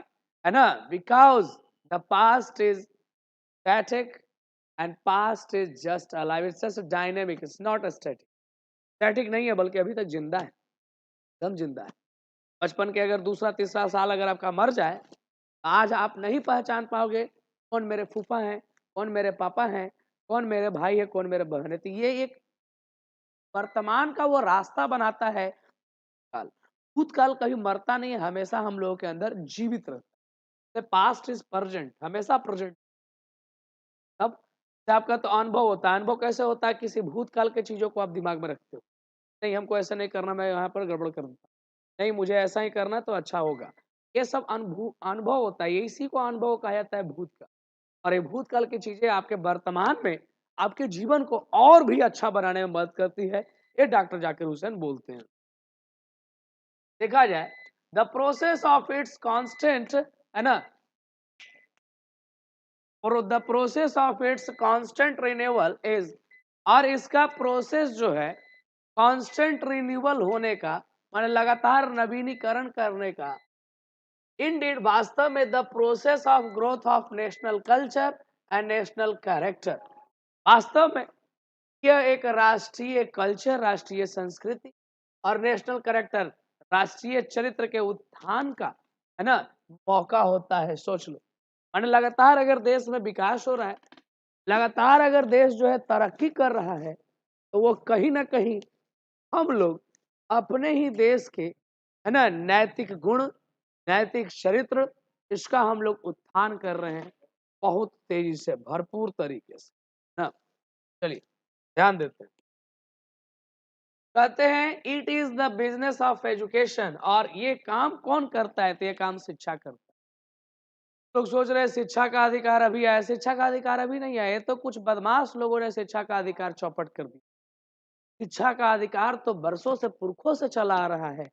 है ना, because the past is static and past is just alive, it's just dynamic, it's not static. Static नहीं है बल्कि अभी तक जिंदा है, एकदम जिंदा है। बचपन के अगर दूसरा तीसरा साल अगर आपका मर जाए, आज आप नहीं पहचान पाओगे कौन मेरे फूफा हैं, कौन मेरे पापा हैं, कौन मेरे भाई है, कौन मेरे बहन है। तो ये एक वर्तमान का वो रास्ता बनाता है काल। भूतकाल कभी मरता नहीं है, हमेशा हम लोगों के अंदर जीवित रहता है। पास्ट इज प्रेजेंट, हमेशा प्रेजेंट। तब से आपका तो अनुभव होता है। अनुभव कैसे होता है? किसी भूतकाल के चीजों को आप दिमाग में रखते हो, नहीं हमको ऐसा नहीं करना, मैं यहाँ पर गड़बड़ कर दूंगा, नहीं मुझे ऐसा ही करना तो अच्छा होगा। ये सब अनुभव अनुभव होता है, ये इसी को अनुभव कहा जाता है भूतकाल। और ये भूतकाल की चीजें आपके वर्तमान में आपके जीवन को और भी अच्छा बनाने में मदद करती है। ये डॉक्टर जाकिर हुसैन बोलते हैं। देखा जाए the process of its constant, है ना, और the process of its constant renewal is, और इसका प्रोसेस जो है कांस्टेंट रिन्यूअल होने का, माने लगातार नवीनीकरण करने का, इंडीड वास्तव में the process of growth of national culture and national character, वास्तव में यह एक राष्ट्रीय कल्चर, राष्ट्रीय संस्कृति और नेशनल कैरेक्टर, राष्ट्रीय चरित्र के उत्थान का, है ना, मौका होता है। सोच लो, माने लगातार अगर देश में विकास हो रहा है, लगातार अगर देश जो है तरक्की कर रहा है, तो वो कहीं ना कहीं हम लोग अपने ही देश के, है ना, नैतिक गुण, नैतिक चरित्र, इसका हम लोग उत्थान कर रहे हैं बहुत तेजी से, भरपूर तरीके से, ना। चलिए ध्यान देते हैं। कहते हैं it is the business of education, और ये काम कौन करता है? तो ये काम शिक्षा करता है। लोग सोच रहे हैं शिक्षा का अधिकार अभी आया, शिक्षा का अधिकार अभी नहीं आया, ये तो कुछ बदमाश लोगों ने शिक्षा का अधिकार चौपट कर दिया। शिक्षा का अधिकार तो बरसों से, पुरखों से चला आ रहा है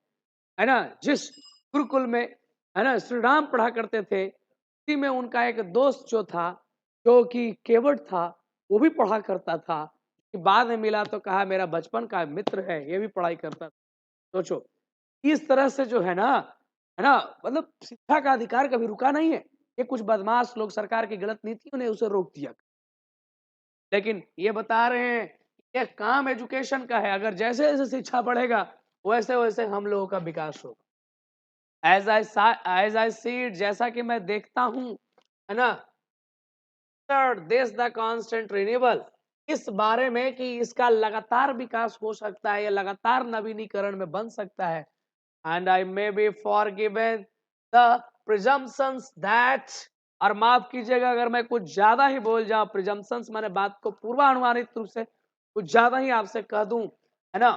ना। जिस गुरुकुल में, है ना, श्री राम पढ़ा करते थे, उसी में उनका एक दोस्त जो था, जो कि केवट था, वो भी पढ़ा करता था, कि बाद में मिला तो कहा मेरा बचपन का मित्र है, ये भी पढ़ाई करता था। सोचो इस तरह से जो है ना, मतलब शिक्षा का अधिकार कभी रुका नहीं है। ये कुछ बदमाश लोग, सरकार की गलत नीतियों ने उसे रोक दिया। लेकिन ये बता रहे हैं ये काम एजुकेशन का है, अगर जैसे जैसे शिक्षा बढ़ेगा वैसे वैसे हम लोगों का विकास होगा। एज आई सी इट, जैसा कि मैं देखता हूं, है ना, दिस द कांस्टेंट रिन्यूअल, इस बारे में कि इसका लगातार विकास हो सकता है या लगातार नवीनीकरण में बन सकता है। And I may be forgiven the presumptions that, और माफ कीजिएगा अगर मैं कुछ ज्यादा ही बोल जाऊं, प्रिजम्पशंस माने बात को पूर्वानुमानित रूप से कुछ ज्यादा ही आपसे कह दूं, है ना।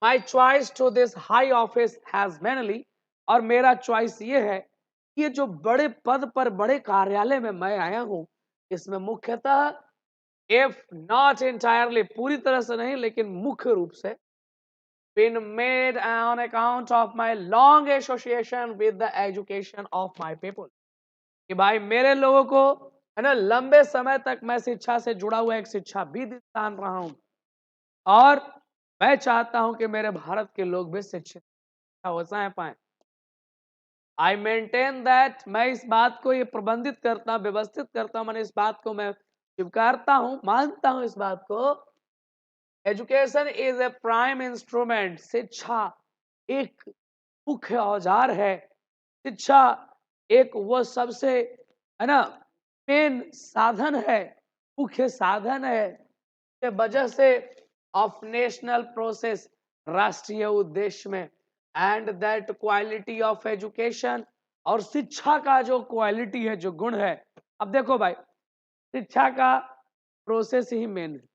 My choice to this high office has mainly, और मेरा चॉइस ये है कि ये जो बड़े पद पर, बड़े कार्यालय में मैं आया हूं, इसमें मुख्यतः, इफ नॉट एंटायरली, पूरी तरह से नहीं लेकिन मुख्य रूप से, been made on account of my long association with the education of my people, कि भाई मेरे लोगों को, है ना, लंबे समय तक मैं शिक्षा से जुड़ा हुआ एक शिक्षाविद इंसान रहा हूं, और मैं चाहता हूं कि मेरे भारत के लोग भी शिक्षित हो पाए। आई मेंटेन दैट, मैं इस बात को ये प्रबंधित करता हूं, व्यवस्थित करता हूं, मैंने इस बात को मैं स्वीकारता हूं, मानता हूं इस बात को। Education is a prime instrument, शिक्षा एक मुख्य औजार है। शिक्षा एक वो सबसे, है ना, मेन साधन है, मुख्य साधन है, के वजह से ऑफ नेशनल प्रोसेस, राष्ट्रीय उद्देश्य में, and that quality of education, और शिक्षा का जो क्वालिटी है, जो गुण है। अब देखो भाई, शिक्षा का प्रोसेस ही मेन है।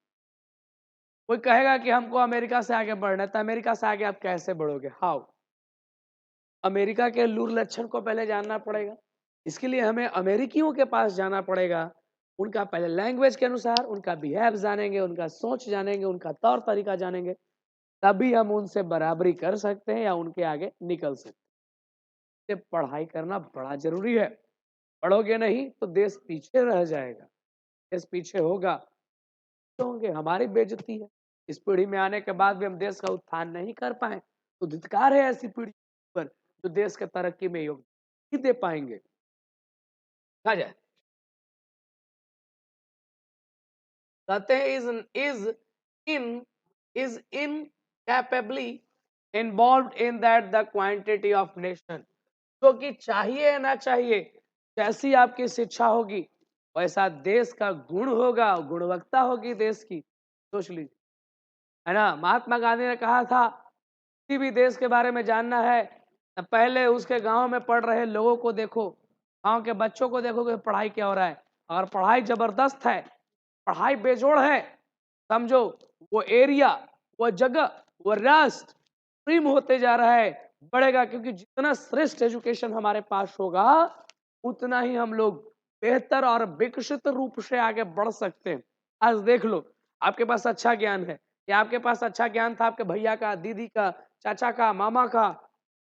कोई कहेगा कि हमको अमेरिका से आगे बढ़ना है, तो अमेरिका से आगे आप कैसे बढ़ोगे? हाउ? अमेरिका के लूर लक्षण को पहले जानना पड़ेगा, इसके लिए हमें अमेरिकियों के पास जाना पड़ेगा, उनका पहले लैंग्वेज के अनुसार उनका बिहेव जानेंगे, उनका सोच जानेंगे, उनका तौर तरीका जानेंगे, तभी हम उनसे बराबरी कर सकते हैं या उनके आगे निकल सकते हैं। पढ़ाई करना बड़ा जरूरी है, पढ़ोगे नहीं तो देश पीछे रह जाएगा, देश पीछे होगा तो होंगे, हमारी बेइज्जती है। इस पीढ़ी में आने के बाद भी हम देश का उत्थान नहीं कर पाए, तो धिक्कार है ऐसी पीढ़ी पर जो देश के तरक्की में योगदान नहीं दे पाएंगे। कहा जाए, कहते हैं in is incapably involve in that the quantity of nation, जो कि चाहिए ना चाहिए, जैसी आपकी शिक्षा होगी वैसा देश का गुण होगा, गुणवत्ता होगी देश की। सोच लीजिए, है ना। महात्मा गांधी ने कहा था किसी भी देश के बारे में जानना है तो पहले उसके गांव में पढ़ रहे लोगों को देखो, गांव के बच्चों को देखो कि पढ़ाई क्या हो रहा है। अगर पढ़ाई जबरदस्त है, पढ़ाई बेजोड़ है, समझो वो एरिया, वो जगह, वो राष्ट्र प्रीम होते जा रहा है, बढ़ेगा। क्योंकि जितना श्रेष्ठ एजुकेशन हमारे पास होगा उतना ही हम लोग बेहतर और विकसित रूप से आगे बढ़ सकते हैं। आज देख लो, आपके पास अच्छा ज्ञान है या आपके पास अच्छा ज्ञान था आपके भैया का, दीदी का, चाचा का, मामा का,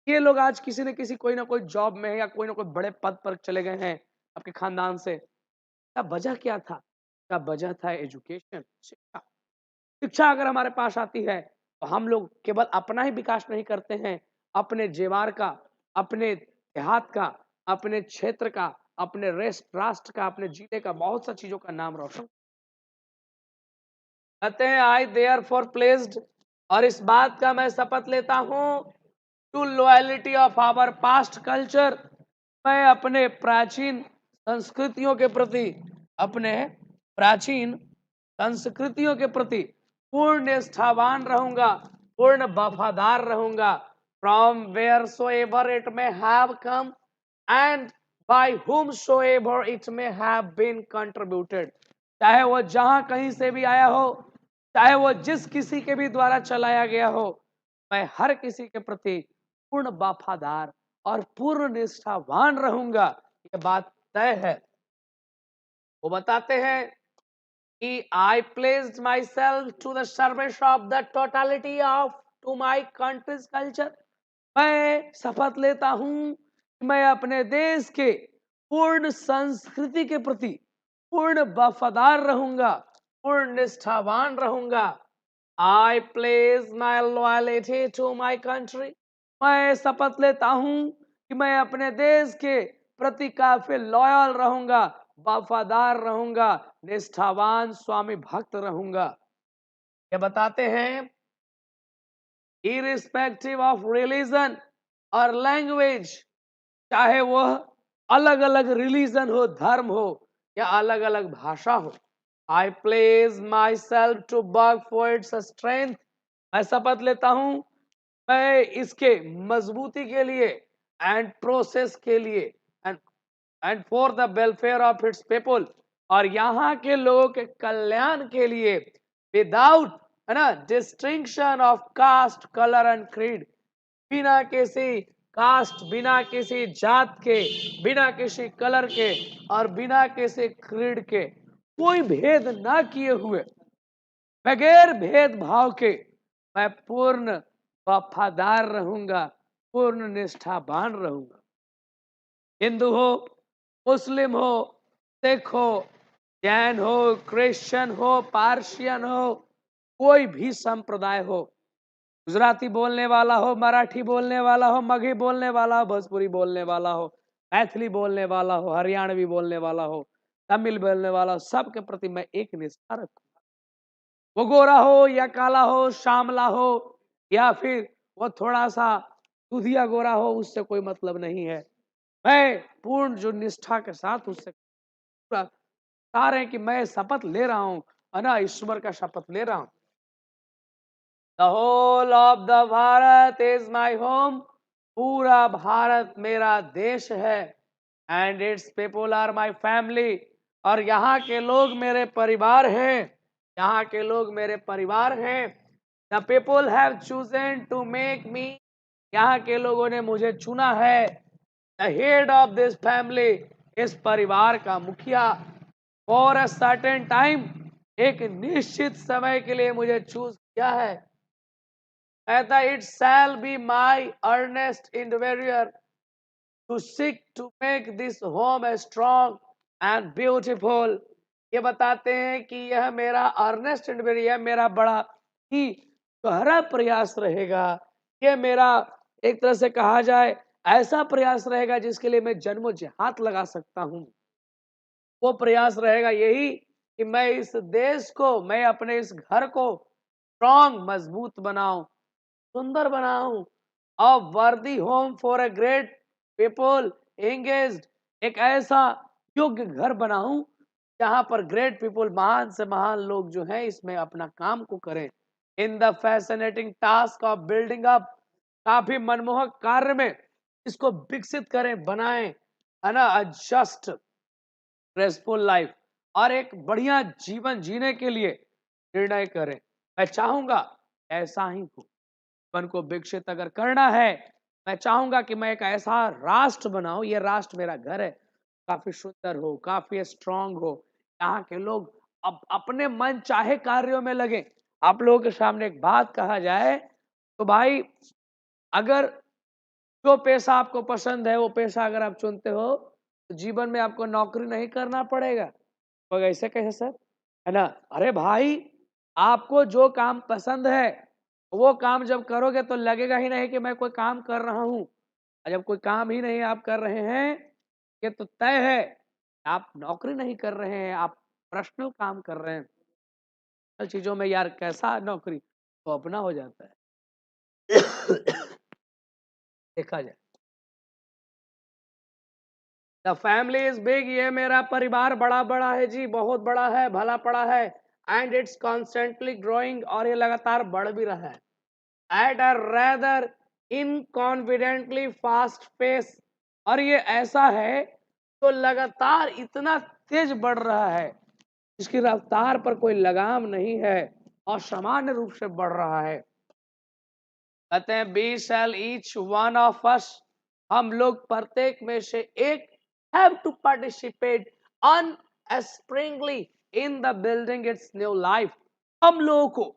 ये लोग आज किसी न किसी कोई ना कोई जॉब में है या कोई ना कोई बड़े पद पर चले गए हैं आपके खानदान से। क्या वजह क्या था? क्या वजह था? एजुकेशन, शिक्षा। शिक्षा अगर हमारे पास आती है तो हम लोग केवल अपना ही विकास नहीं करते हैं, अपने जेवार का, अपने देहात का, अपने क्षेत्र का, अपने राष्ट्र का, अपने जिले का, बहुत सा चीजों का नाम रोशन कहते हैं। आई देयर फॉर प्लेस्ड, और इस बात का मैं शपथ लेता हूं, to loyalty of our past culture, मैं अपने प्राचीन संस्कृतियों के प्रति, अपने प्राचीन संस्कृतियों के प्रति पूर्ण निष्ठावान रहूंगा, पूर्ण वफादार रहूंगा। From where so ever it may have come and by whom so ever it may have been contributed, चाहे वो जहां कहीं से भी आया हो, चाहे वो जिस किसी के भी द्वारा चलाया गया हो, मैं हर किसी के प्रति पूर्ण वफादार और पूर्ण निष्ठावान रहूंगा। ये बात तय है। वो बताते हैं कि I placed myself to the service of the totality of to my country's culture, मैं शपथ लेता हूं कि मैं अपने देश के पूर्ण संस्कृति के प्रति पूर्ण वफादार रहूंगा, पूर्ण निष्ठावान रहूंगा। I place my loyalty to my country, मैं शपथ लेता हूं कि मैं अपने देश के प्रति काफी लॉयल रहूंगा, वफादार रहूंगा, निष्ठावान स्वामी भक्त रहूंगा। ये बताते हैं इरिस्पेक्टिव ऑफ रिलीजन और लैंग्वेज, चाहे वह अलग अलग रिलीजन हो, धर्म हो, या अलग अलग भाषा हो, I place myself to work for its strength, मैं शपथ लेता हूं मैं इसके मजबूती के लिए एंड प्रोसेस के लिए and and for the welfare of its people, और यहाँ के लोगों के कल्याण के लिए, विदाउट, है ना, distinction of caste, colour and creed, बिना किसी कास्ट, बिना किसी जात के, बिना किसी कलर के और बिना किसी क्रीड के, कोई भेद ना किए हुए, बगैर भेदभाव के मैं पूर्ण वफादार रहूंगा, पूर्ण निष्ठावान रहूंगा। हिंदू हो, मुस्लिम हो, सिख हो, जैन हो, क्रिश्चियन हो, पार्शियन हो, कोई भी संप्रदाय हो, गुजराती बोलने वाला हो, मराठी बोलने वाला हो, मगही बोलने वाला हो, भोजपुरी बोलने वाला हो, मैथिली बोलने वाला हो, हरियाणवी बोलने वाला हो, तमिल बोलने वाला हो, सबके प्रति मैं एक निष्ठा रखूंगा। वो गोरा हो या काला हो, श्यामला हो या फिर वो थोड़ा सा दुधिया गोरा हो, उससे कोई मतलब नहीं है। मैं पूर्ण जो निष्ठा के साथ उससे पूरा बता रहे हैं कि मैं शपथ ले रहा हूं, है ना, ईश्वर का शपथ ले रहा हूं। The whole of the Bharat is my home, पूरा भारत मेरा देश है। And its people are my family, और यहाँ के लोग मेरे परिवार हैं, यहाँ के लोग मेरे परिवार हैं। The people have chosen to make me, यहाँ के लोगों ने मुझे चुना है। The head of this family, इस परिवार का मुखिया। फॉर अ सर्टेन टाइम, एक निश्चित समय के लिए मुझे चूज किया है। कहता it shall be my earnest endeavor to seek to make this home strong and beautiful। ये बताते हैं कि यह मेरा अर्नेस्ट endeavor, यह मेरा बड़ा ही गहरा प्रयास रहेगा। ये मेरा एक तरह से कहा जाए ऐसा प्रयास रहेगा जिसके लिए मैं जन्मों हाथ लगा सकता हूँ। वो प्रयास रहेगा यही कि मैं इस देश को, मैं अपने इस घर को स्ट्रॉन्ग, मजबूत बनाऊं, सुंदर बनाऊं, अ वर्दी home for a great people engaged, एक ऐसा योग्य घर बनाऊं जहां पर ग्रेट पीपल, महान से महान लोग जो हैं इसमें अपना काम को करें। In the fascinating task of building up, काफी मनमोहक कार्य में इसको विकसित करें, बनाएं, है ना, जस्ट स्ट्रेसफुल लाइफ, और एक बढ़िया जीवन जीने के लिए निर्णय करें। मैं चाहूंगा ऐसा ही हो। जीवन को विकसित अगर करना है, मैं चाहूंगा कि मैं एक ऐसा राष्ट्र बनाऊं, ये राष्ट्र मेरा घर है, काफी सुंदर हो, काफी स्ट्रांग हो, यहाँ के लोग अब अपने मन चाहे कार्यों में लगे। आप लोगों के सामने एक बात कहा जाए तो भाई, अगर जो पेशा आपको पसंद है वो पेशा अगर आप चुनते हो तो जीवन में आपको नौकरी नहीं करना पड़ेगा। तो ऐसे कैसे सर, है ना? अरे भाई, आपको जो काम पसंद है वो काम जब करोगे तो लगेगा ही नहीं कि मैं कोई काम कर रहा हूं। और जब कोई काम ही नहीं आप कर रहे हैं, ये तो तय है आप नौकरी नहीं कर रहे हैं, आप पर्सनल काम कर रहे हैं। चीजों में यार कैसा नौकरी, तो अपना हो जाता है। देखा जाए, द फैमिली इज बिग, ये मेरा परिवार बड़ा बड़ा है जी, बहुत बड़ा है, भला पड़ा है। एंड इट्स कॉन्स्टेंटली ग्रोइंग, और ये लगातार बढ़ भी रहा है at a rather inconfidently fast pace, और ये ऐसा है तो लगातार इतना तेज बढ़ रहा है, इसकी रफ्तार पर कोई लगाम नहीं है और सामान्य रूप से बढ़ रहा है। कहते हैं be shall each one of us, हम लोग प्रत्येक में से एक have to participate unsparingly in the building its new life, हम लोगों को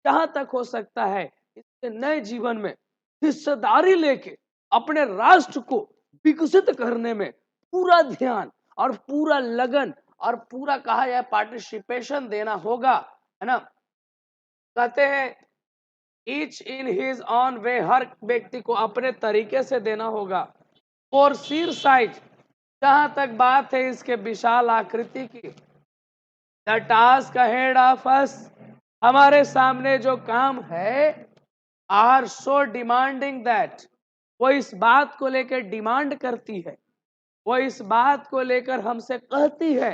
जहां तक हो सकता है इसके नए जीवन में हिस्सेदारी लेके अपने राष्ट्र को विकसित करने में पूरा ध्यान और पूरा लगन और पूरा कहा जाए पार्टिसिपेशन देना होगा, है ना। कहते हैं each in his on way, हर व्यक्ति को अपने तरीके से देना होगा। और सिर साइज, जहां तक बात है इसके विशाल आकृति की, the task ahead of us, हमारे सामने जो काम है, आर सो डिमांडिंग दैट, वो इस बात को लेकर डिमांड करती है, वो इस बात को लेकर हमसे कहती है।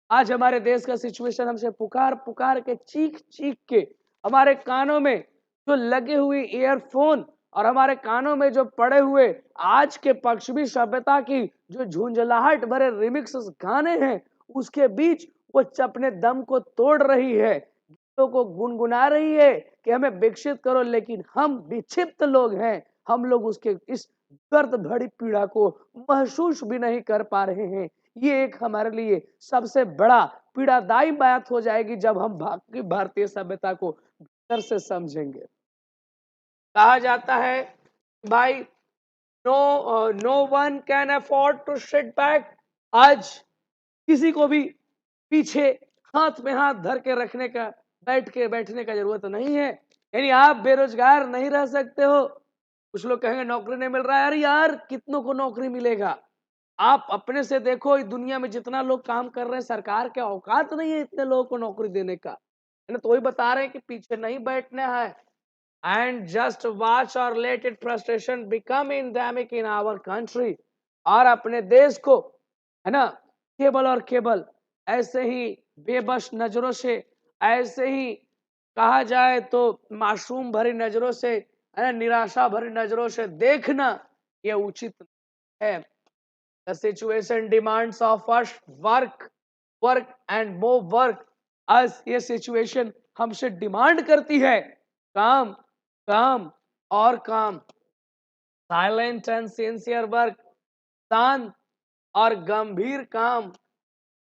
आज हमारे देश का सिचुएशन हमसे पुकार पुकार के, चीख चीख के, हमारे कानों में जो लगे हुए ईयरफोन और हमारे कानों में जो पड़े हुए आज के पश्चिमी सभ्यता की जो झुंझलाहट भरे रिमिक्स गाने हैं, उसके बीच वो अपने दम को तोड़ रही है, गीतों को गुनगुना रही है कि हमें विकसित करो, लेकिन हम विक्षिप्त लोग हैं, हम लोग उसके इस दर्द भरी पीड़ा को महसूस भी नहीं कर पा रहे हैं। ये एक हमारे लिए सबसे बड़ा पीड़ादायी बात हो जाएगी जब हम भारतीय सभ्यता को भीतर से समझेंगे। कहा जाता है भाई, no one can afford to sit back, आज किसी को भी पीछे हाथ में हाथ धर के रखने का, बैठने का जरूरत नहीं है। यानी आप बेरोजगार नहीं रह सकते हो। कुछ लोग कहेंगे नौकरी नहीं मिल रहा है, अरे यार कितनों को नौकरी मिलेगा। आप अपने से देखो, इस दुनिया में जितना लोग काम कर रहे हैं, सरकार के औकात नहीं है इतने लोगों को नौकरी देने का, है ना। तो वही बता रहे हैं कि पीछे नहीं बैठना है। एंड जस्ट वॉच और let it frustration become endemic in our country, और अपने देश को, है ना, केवल और केवल ऐसे ही बेबस नजरों से, ऐसे ही कहा जाए तो मासूम भरी नजरों से, है ना, निराशा भरी नजरों से देखना ये उचित है। The situation demands of us work, work and more work. आज ये सिचुएशन हमसे डिमांड करती है काम, काम और काम। साइलेंट एंड सिंसियर वर्क, शांत और गंभीर काम।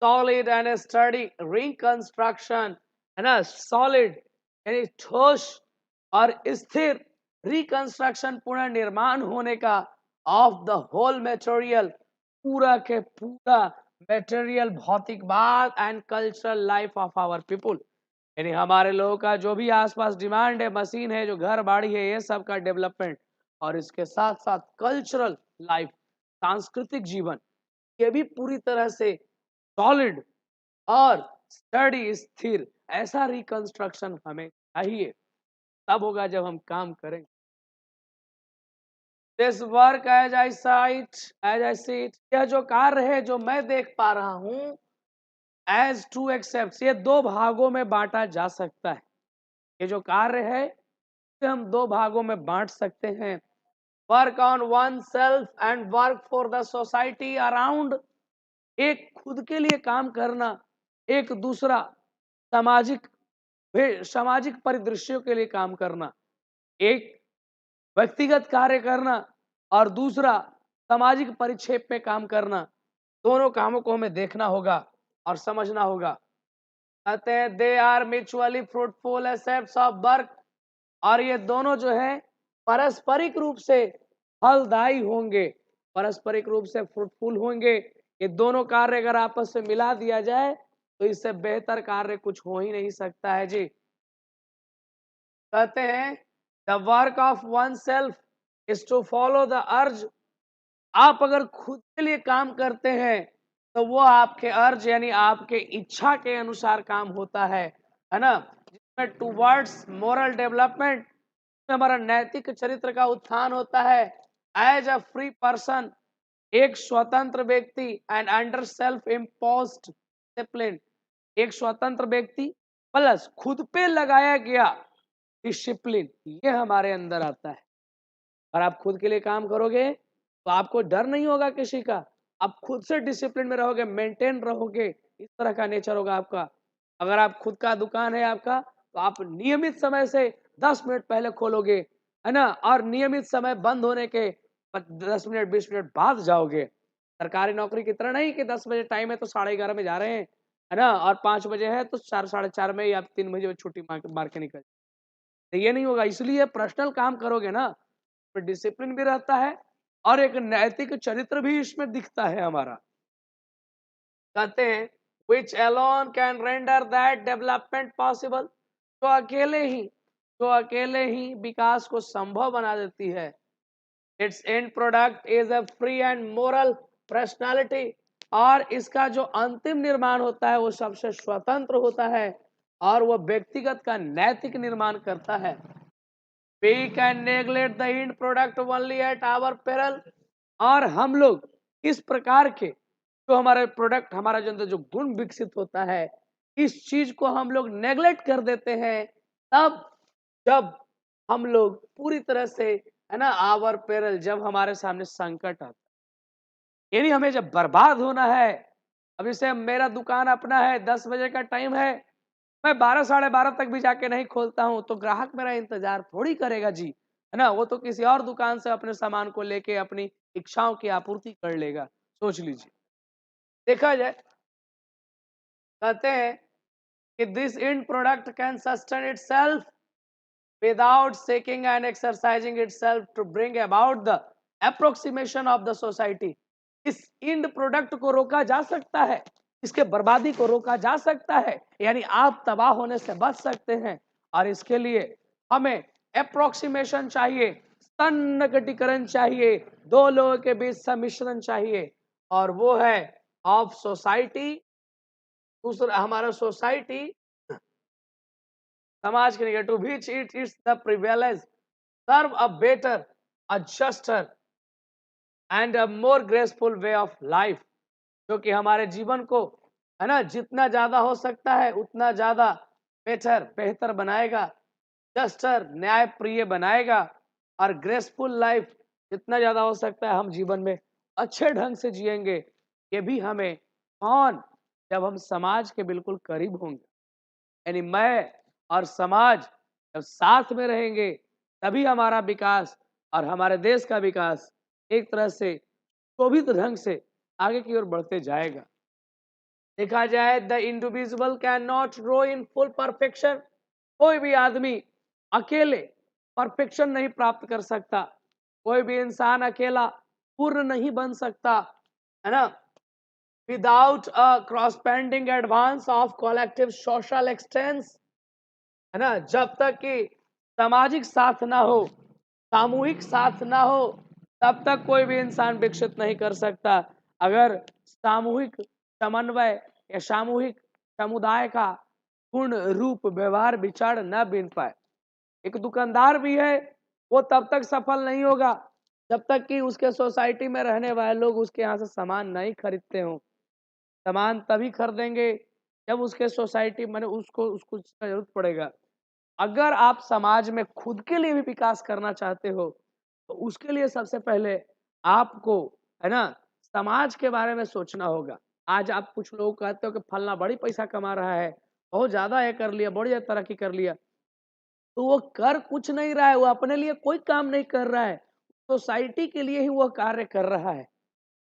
सॉलिड एंड स्टडी रिकंस्ट्रक्शन, है ना, सॉलिड यानी ठोस और स्थिर, रिकंस्ट्रक्शन पुनर्निर्माण होने का, ऑफ द होल मटेरियल, पूरा के पूरा मटेरियल भौतिकवाद and cultural life of our people, यानी हमारे लोगों का जो भी आसपास डिमांड है, मशीन है, जो घर बाड़ी है, ये सब का डेवलपमेंट, और इसके साथ साथ कल्चरल लाइफ, सांस्कृतिक जीवन, ये भी पूरी तरह से सॉलिड और स्टडी स्थिर, ऐसा रिकंस्ट्रक्शन हमें चाहिए। तब होगा जब हम काम करेंगे। This work as I see it, यह जो कार्य है जो मैं देख पा रहा हूं, एज टू एक्सेप्ट, ये दो भागों में बांटा जा सकता है। ये जो कार्य है इसे हम दो भागों में बांट सकते हैं, work on one self and work for the society around. एक खुद के लिए काम करना, एक दूसरा सामाजिक सामाजिक परिदृश्यों के लिए काम करना। एक व्यक्तिगत कार्य करना और दूसरा सामाजिक परिक्षेप में काम करना। दोनों कामों को हमें देखना होगा और समझना होगा। कहते हैं they are mutually fruitful aspects of work, और ये दोनों जो है पारस्परिक रूप से फलदायी होंगे, पारस्परिक रूप से फ्रूटफुल होंगे। ये दोनों कार्य अगर आपस में मिला दिया जाए तो इससे बेहतर कार्य कुछ हो ही नहीं सकता है जी। कहते हैं the work of oneself is to follow the urge. आप अगर खुद के लिए काम करते हैं तो वो आपके अर्ज यानी आपके इच्छा के अनुसार काम होता है ना, जिसमें टूवर्ड्स मोरल डेवलपमेंट, हमारा नैतिक चरित्र का उत्थान होता है। एज अ फ्री पर्सन, एक स्वतंत्र व्यक्ति, and under self imposed discipline, एक स्वतंत्र व्यक्ति प्लस खुद पे लगाया गया डिसिप्लिन, ये हमारे अंदर आता है। और आप खुद के लिए काम करोगे तो आपको डर नहीं होगा किसी का, आप खुद से डिसिप्लिन में रहोगे, मेंटेन रहोगे, इस तरह का नेचर होगा आपका। अगर आप खुद का दुकान है आपका तो आप नियमित समय से 10 मिनट पहले खोलोगे, है ना, और नियमित समय बंद होने के 10 मिनट 20 मिनट बाद जाओगे। सरकारी नौकरी की तरह नहीं कि 10 बजे टाइम है तो 11:30 में जा रहे हैं, है ना, और 5 बजे है तो 4 4:30 में या 3 बजे छुट्टी मार के निकल। तो ये नहीं होगा, इसलिए पर्सनल काम करोगे ना तो डिसिप्लिन भी रहता है और एक नैतिक चरित्र भी इसमें दिखता है हमारा। कहते हैं which alone can render that development possible, जो अकेले ही विकास को संभव बना देती है। its end product is a free and moral personality, और इसका जो अंतिम निर्माण होता है वो सबसे स्वतंत्र होता है और वो व्यक्तिगत का नैतिक निर्माण करता है। We can neglect the end product only at our peril, और हम लोग इस प्रकार के जो हमारे प्रोडक्ट, हमारा जो अंदर जो गुण विकसित होता है, इस चीज को हम लोग नेग्लेक्ट कर देते हैं तब जब हम लोग पूरी तरह से, है ना, आवर पेरल, जब हमारे सामने संकट आता है, यानी हमें जब बर्बाद होना है। अब जैसे मेरा दुकान अपना है, 10 बजे का टाइम है, मैं 12 12:30 तक भी जाके नहीं खोलता हूँ तो ग्राहक मेरा इंतजार थोड़ी करेगा जी, है ना, वो तो किसी और दुकान से अपने सामान को लेके अपनी इच्छाओं की आपूर्ति कर लेगा। सोच लीजिए, देखा जाए कहते हैं कि this end product can sustain itself without seeking and exercising itself to bring about the approximation of the society। इस इंड प्रोडक्ट को रोका जा सकता है, इसके बर्बादी को रोका जा सकता है, यानी आप तबाह होने से बच सकते हैं। और इसके लिए हमें अप्रोक्सीमेशन चाहिए, सन्निकटीकरण चाहिए, दो लोगों के बीच सम्मिश्रण चाहिए, और वो है ऑफ सोसाइटी। दूसरा हमारा सोसाइटी, समाज के लिए, to which it is the privilege serve a better, a juster and a more graceful way of life, जो कि हमारे जीवन को, है ना, जितना ज्यादा हो सकता है उतना ज्यादा बेहतर बनाएगा, जस्टर न्याय प्रिय बनाएगा, और ग्रेसफुल लाइफ जितना ज्यादा हो सकता है हम जीवन में अच्छे ढंग से जिएंगे। ये भी हमें कौन, जब हम समाज के बिल्कुल करीब होंगे, यानी मैं और समाज जब साथ में रहेंगे तभी हमारा विकास और हमारे देश का विकास एक तरह से शोभित ढंग से आगे की ओर बढ़ते जाएगा। देखा जाए the individual can not grow in full perfection, कोई भी आदमी अकेले परफेक्शन नहीं प्राप्त कर सकता, कोई भी इंसान अकेला पूर्ण नहीं बन सकता, है ना, without a corresponding advance of collective social existence, है ना, जब तक कि सामाजिक साथ ना हो, सामूहिक साथ ना हो, तब तक कोई भी इंसान विकसित नहीं कर सकता। अगर सामूहिक समन्वय या सामूहिक समुदाय का पूर्ण रूप व्यवहार विचार न बन पाए, एक दुकानदार भी है वो तब तक सफल नहीं होगा जब तक कि उसके सोसाइटी में रहने वाले लोग उसके यहाँ से सामान नहीं खरीदते हो। सामान तभी खरीदेंगे जब उसके सोसाइटी मैंने उसको उसको जरूरत पड़ेगा। अगर आप समाज में खुद के लिए भी विकास करना चाहते हो तो उसके लिए सबसे पहले आपको, है ना, समाज के बारे में सोचना होगा। आज आप कुछ लोग कहते हो कि फलना बड़ी पैसा कमा रहा है, बहुत ज्यादा ये कर लिया, बड़ी तरक्की कर लिया, तो वो कर कुछ नहीं रहा है, वो अपने लिए कोई काम नहीं कर रहा है, सोसाइटी के लिए ही वो कार्य कर रहा है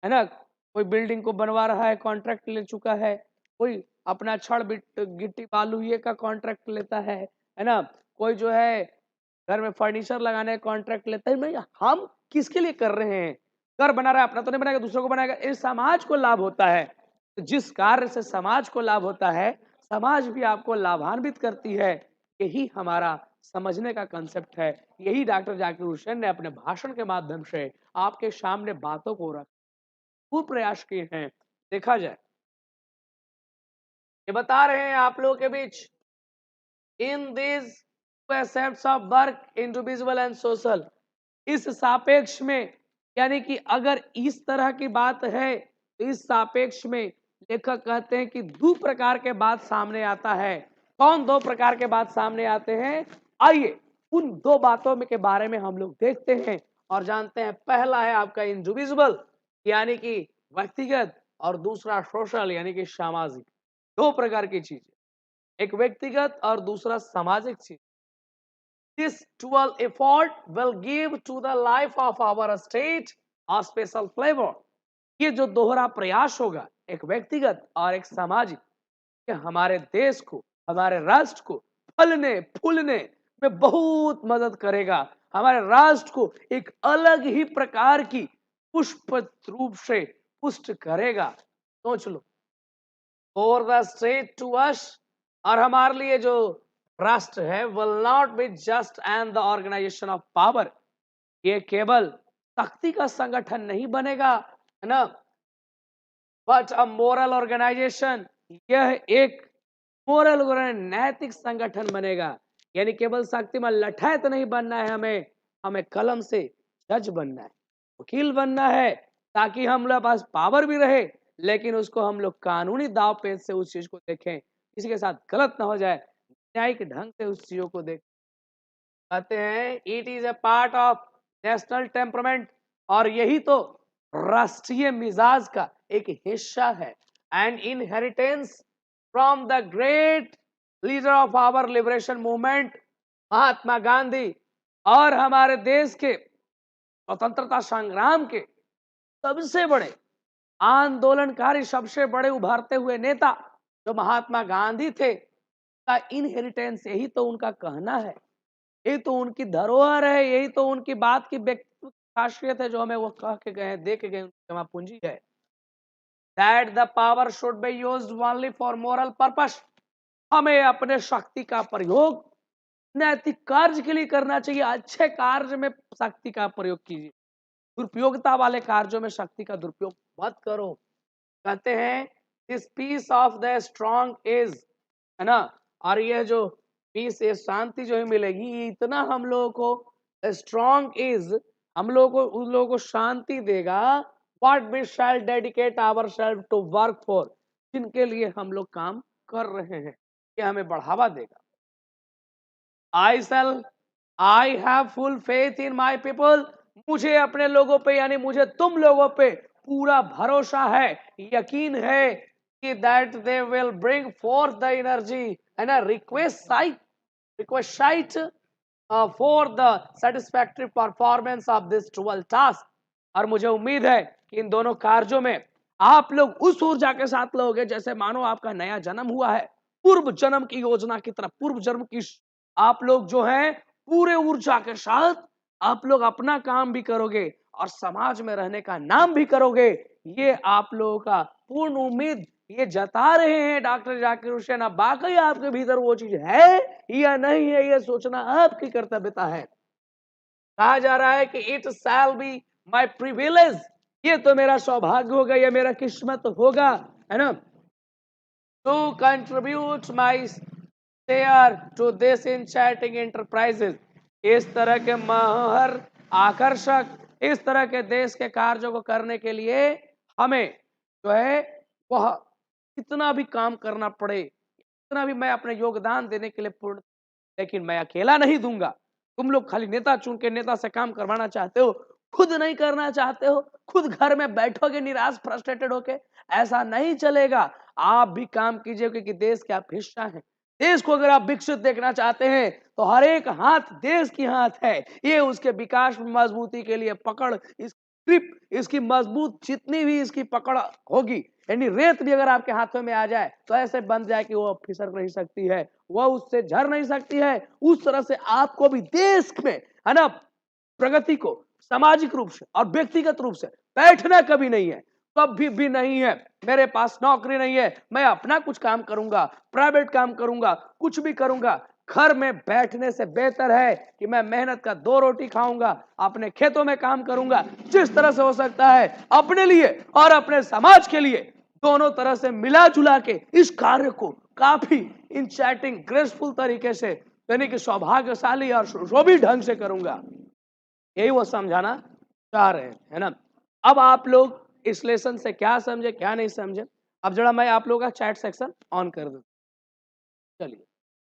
ना। कोई बिल्डिंग को बनवा रहा है, कॉन्ट्रैक्ट ले चुका है, कोई अपना छड़ गिट्टी बालू ये का कॉन्ट्रैक्ट लेता है ना, कोई जो है घर में फर्नीचर लगाने का कॉन्ट्रैक्ट लेता है। भाई हम किसके लिए कर रहे हैं? घर बना रहा है, अपना तो नहीं बनाएगा, दूसरों को बनाएगा, इस समाज को लाभ होता है। तो जिस कार्य से समाज को लाभ होता है, समाज भी आपको लाभान्वित करती है। यही हमारा समझने का कंसेप्ट है। यही डॉक्टर जाकिर हुसैन ने अपने भाषण के माध्यम से आपके सामने बातों को रख खूब प्रयास किए हैं। देखा जाए, ये बता रहे हैं आप लोगों के बीच, in this concepts of work individual and social, इस सापेक्ष में, यानी कि अगर इस तरह की बात है तो इस सापेक्ष में लेखक कहते हैं कि दो प्रकार के बात सामने आता है। कौन दो प्रकार के बात सामने आते हैं? आइए उन दो बातों में के बारे में हम लोग देखते हैं और जानते हैं। पहला है आपका इंडिविजुअल, यानी कि व्यक्तिगत, और दूसरा सोशल, यानी कि सामाजिक। दो प्रकार की चीज, एक व्यक्तिगत और दूसरा सामाजिक चीज। This dual effort will give to the life of our state a special flavor. ये जो दोहरा प्रयास होगा, एक व्यक्तिगत और एक सामाजिक, ये हमारे देश को, हमारे राष्ट्र को फलने फूलने में बहुत मदद करेगा। हमारे राष्ट्र को एक अलग ही प्रकार की पुष्प रूप से पुष्ट करेगा। सोच लो, for the state to us, और हमारे लिए जो राष्ट्र है, will not be just and the organisation of power, ये केवल शक्ति का संगठन नहीं बनेगा, है ना, बट अ मोरल ऑर्गेनाइजेशन, यह एक मोरल नैतिक संगठन बनेगा। यानी केवल शक्ति में लठैत नहीं बनना है, हमें हमें कलम से जज बनना है, वकील बनना है, ताकि हम लोग पास पावर भी रहे, लेकिन उसको हम लोग कानूनी दाव पेच से उस चीज को देखें, किसी के साथ गलत ना हो जाए, न्यायिक ढंग से उस चीजों को देखें। कहते हैं it is a part of national temperament, और यही तो राष्ट्रीय मिजाज का एक हिस्सा है। And inheritance from the great leader of our liberation movement, Mahatma Gandhi, और हमारे देश के स्वतंत्रता संग्राम के सबसे बड़े आंदोलनकारी, सबसे बड़े उभरते हुए नेता जो महात्मा गांधी थे, का इनहेरिटेंस, यही तो उनका कहना है, यही तो उनकी धरोहर है, यही तो उनकी बात की व्यक्तित्व खासियत है, जो हमें वो कह के गए, दे के गए, जमा पूंजी है। That the power should be used only for moral purpose, हमें अपने शक्ति का प्रयोग नैतिक कार्य के लिए करना चाहिए। अच्छे कार्य में शक्ति का प्रयोग कीजिए, दुरुपयोगिता वाले कार्यों में शक्ति का दुरुपयोग मत करो। कहते हैं this peace of the strong is, है ना, और यह जो पीस, ये शांति जो है मिलेगी, ये इतना हम लोगों को स्ट्रॉन्ग इज, हम लोगों को, उन लोगों को शांति देगा। What we shall dedicate ourself to work for, जिनके लिए हम लोग काम कर रहे हैं, ये हमें बढ़ावा देगा। I said, I have full faith in my people, मुझे अपने लोगों पे, यानी मुझे तुम लोगों पे पूरा भरोसा है, यकीन है कि that they will bring fourth the energy, है ना, request for the satisfactory performance of this twelve task. और मुझे उम्मीद है कि इन दोनों कार्यों में आप लोग उस ऊर्जा के साथ लोगे जैसे मानो आपका नया जन्म हुआ है, पूर्व जन्म की योजना की तरफ, पूर्व जन्म की आप लोग जो हैं पूरे ऊर्जा के साथ आप लोग अपना काम भी करोगे और समाज में रहने का नाम भी करोगे। ये आप लोगों का पूर्ण उम्मीद ये जता रहे हैं डॉक्टर जाकिर हुसैन। अब बाकी आपके भीतर वो चीज है या नहीं है, ये सोचना आपकी कर्तव्यता है। कहा जा रहा है कि it shall be my privilege, ये तो मेरा सौभाग्य होगा, ये मेरा किस्मत होगा, है ना, to contribute my share to this enchanting enterprises, इस तरह के महर आकर्षक, इस तरह के देश के कार्यों को करने के लिए हमें जो है वह कितना भी काम करना पड़े, इतना भी मैं अपने योगदान देने के लिए पूर्ण लेकिन मैं अकेला नहीं दूंगा। तुम लोग खाली नेता चुन के नेता से काम करवाना चाहते हो, खुद नहीं करना चाहते हो, खुद घर में बैठोगे निराश फ्रस्ट्रेटेड होके, ऐसा नहीं चलेगा। आप भी काम कीजिए, क्योंकि देश के आप हिस्सा हैं। देश को अगर आप विकसित देखना चाहते हैं तो हर एक हाथ देश की हाथ है। ये उसके विकास में मजबूती के लिए पकड़, इस ग्रिप, इसकी मजबूत जितनी भी इसकी पकड़ होगी, यानी रेत भी अगर आपके हाथों में आ जाए तो ऐसे बन जाए कि वो फिसक नहीं सकती है, वह उससे झड़ नहीं सकती है। उस तरह से आपको भी देश में, है ना, प्रगति को सामाजिक रूप से और व्यक्तिगत रूप से बैठना कभी नहीं है, कभी भी नहीं है। मेरे पास नौकरी नहीं है, मैं अपना कुछ काम करूंगा, प्राइवेट काम करूंगा, कुछ भी करूंगा। घर में बैठने से बेहतर है कि मैं मेहनत का 2 रोटी खाऊंगा, अपने खेतों में काम करूंगा, जिस तरह से हो सकता है अपने लिए और अपने समाज के लिए, दोनों तरह से मिला जुला के इस कार्य को काफी इंचैटिंग ग्रेसफुल तरीके से, यानी कि सौभाग्यशाली और शोभित ढंग से करूंगा। यही वो समझाना चाह रहे हैं, है ना। अब आप लोग इस लेसन से क्या समझे, क्या नहीं समझे, अब जरा मैं आप लोगों का चैट सेक्शन ऑन कर दूं। चलिए,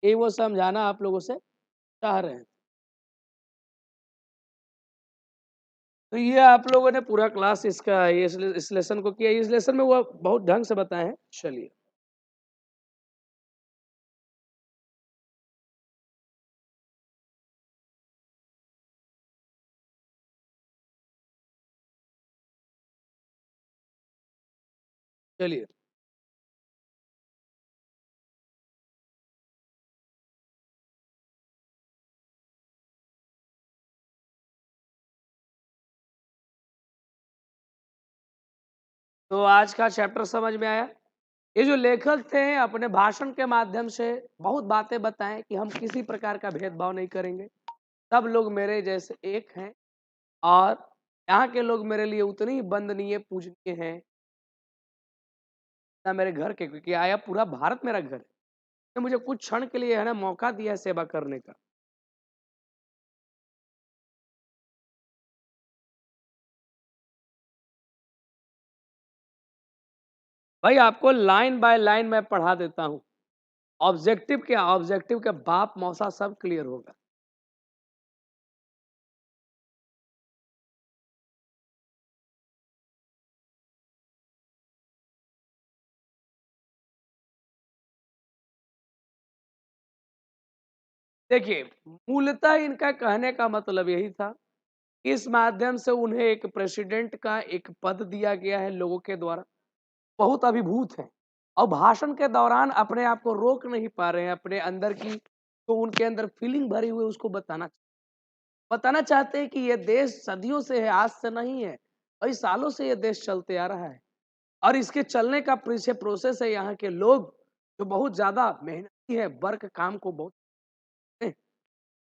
यही वो समझाना आप लोगों से चाह रहे हैं। तो ये आप लोगों ने पूरा क्लास इसका ये इस लेसन को किया, इस लेसन में वो बहुत ढंग से बताए हैं। चलिए, चलिए, तो आज का चैप्टर समझ में आया। ये जो लेखक थे अपने भाषण के माध्यम से बहुत बातें बताएं कि हम किसी प्रकार का भेदभाव नहीं करेंगे, सब लोग मेरे जैसे एक हैं, और यहाँ के लोग मेरे लिए उतने ही वंदनीय पूजनीय हैं ना मेरे घर के, क्योंकि आया पूरा भारत मेरा घर है। तो मुझे कुछ क्षण के लिए, है ना, मौका दिया है सेवा करने का। भाई आपको लाइन बाय लाइन मैं पढ़ा देता हूँ। ऑब्जेक्टिव क्या, ऑब्जेक्टिव के बाप मौसा सब क्लियर होगा। देखिए, मूलतः इनका कहने का मतलब यही था, इस माध्यम से उन्हें एक प्रेसिडेंट का एक पद दिया गया है लोगों के द्वारा, बहुत अभिभूत है, और भाषण के दौरान अपने आप को रोक नहीं पा रहे हैं, अपने अंदर की तो उनके अंदर फीलिंग भरी हुई उसको बताना चाहते हैं कि ये देश सदियों से है, आज से नहीं है, कई सालों से ये देश चलते आ रहा है, और इसके चलने का पीछे प्रोसेस है यहाँ के लोग जो बहुत ज्यादा मेहनती है, वर्क काम को बहुत हैं।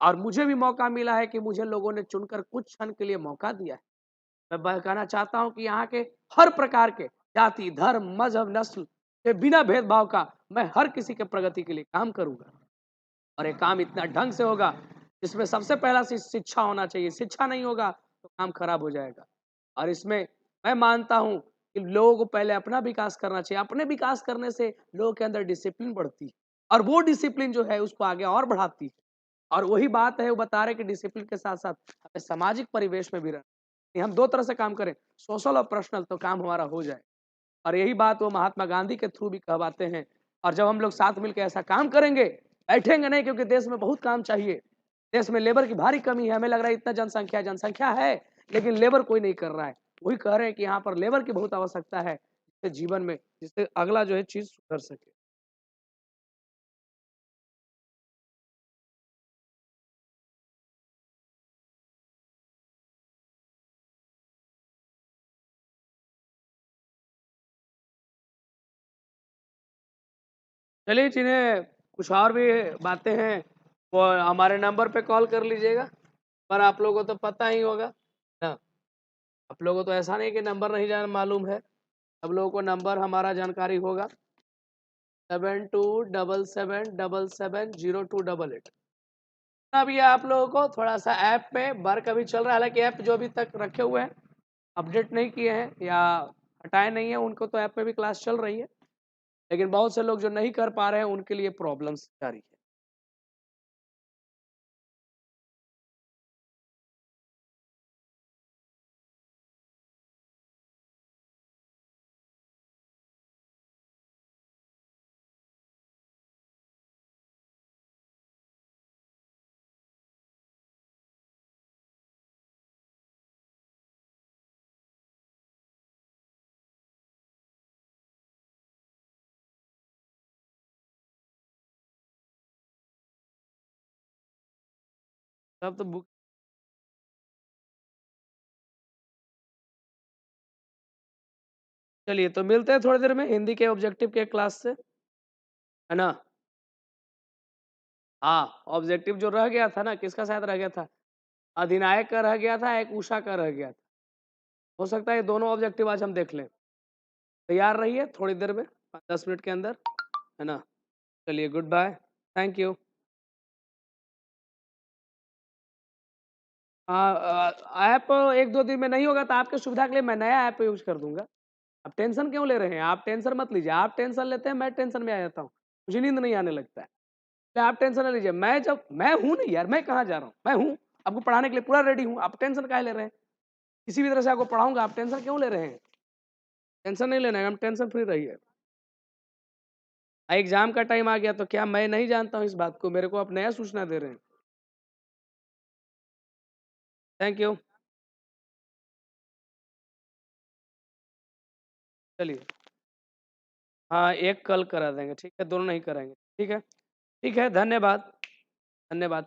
और मुझे भी मौका मिला है कि मुझे लोगों ने चुनकर कुछ क्षण के लिए मौका दिया है। मैं कहना चाहता हूं कि यहाँ के हर प्रकार के जाति, धर्म, मजहब, नस्ल के बिना भेदभाव का मैं हर किसी के प्रगति के लिए काम करूंगा, और ये काम इतना ढंग से होगा जिसमें सबसे पहला शिक्षा होना चाहिए। शिक्षा नहीं होगा तो काम खराब हो जाएगा। और इसमें मैं मानता हूं कि लोगों को पहले अपना विकास करना चाहिए। अपने विकास करने से लोगों के अंदर डिसिप्लिन बढ़ती है, और वो डिसिप्लिन जो है उसको आगे और बढ़ाती है। और वही बात है, वो बता रहे कि डिसिप्लिन के साथ साथ हमें सामाजिक परिवेश में भी रहना, कि हम दो तरह से काम करें, सोशल और पर्सनल, तो काम हमारा हो जाए। और यही बात वो महात्मा गांधी के थ्रू भी कहवाते हैं। और जब हम लोग साथ मिलकर ऐसा काम करेंगे, बैठेंगे नहीं, क्योंकि देश में बहुत काम चाहिए, देश में लेबर की भारी कमी है। हमें लग रहा है इतना जनसंख्या है, लेकिन लेबर कोई नहीं कर रहा है। वही कह रहे हैं कि यहाँ पर लेबर की बहुत आवश्यकता है, जिससे जीवन में, जिससे अगला जो है चीज सुधर सके। चलिए, जिन्हें कुछ और भी बातें हैं वो हमारे नंबर पे कॉल कर लीजिएगा। पर आप लोगों को तो पता ही होगा ना, आप लोगों को तो ऐसा नहीं कि नंबर नहीं जान मालूम है, सब लोगों को नंबर हमारा जानकारी होगा। 7277770288। अब ये आप लोगों को थोड़ा सा ऐप में वर्क अभी चल रहा है, हालांकि ऐप जो अभी तक रखे हुए हैं, अपडेट नहीं किए हैं या हटाए नहीं है, उनको तो ऐप में भी क्लास चल रही है, लेकिन बहुत से लोग जो नहीं कर पा रहे हैं उनके लिए प्रॉब्लम्स जारी है। सब तो बुक। चलिए तो मिलते हैं थोड़ी देर में हिंदी के ऑब्जेक्टिव के क्लास से, है ना। हाँ, ऑब्जेक्टिव जो रह गया था ना, किसका शायद रह गया था, अधिनायक का रह गया था, एक उषा का रह गया था। हो सकता है ये दोनों ऑब्जेक्टिव आज हम देख लें। तैयार रहिए थोड़ी देर में, 10 मिनट के अंदर, है ना। चलिए, good bye, thank you. App 1-2 दिन में नहीं होगा तो आपके सुविधा के लिए मैं नया ऐप यूज कर दूंगा। आप टेंशन क्यों ले रहे हैं, आप टेंशन मत लीजिए। आप टेंशन लेते हैं, मैं टेंशन में आ जाता हूँ, मुझे नींद नहीं आने लगता है। इसलिए आप टेंशन न लीजिए। मैं हूँ नहीं यार, मैं कहाँ जा रहा हूँ, मैं हूँ आपको पढ़ाने के लिए पूरा रेडी हूँ। आप टेंशन काहे ले रहे हैं, किसी भी तरह से आपको पढ़ाऊंगा, आप टेंशन क्यों ले रहे हैं। टेंशन नहीं लेना है, हम टेंशन फ्री रहिए। एग्जाम का टाइम आ गया तो क्या मैं नहीं जानता हूँ इस बात को, मेरे को आप नया सूचना दे रहे हैं। Thank you. चलिए, हाँ एक कल करा देंगे, ठीक है, दोनों नहीं कराएंगे, ठीक है। ठीक है, धन्यवाद, धन्यवाद।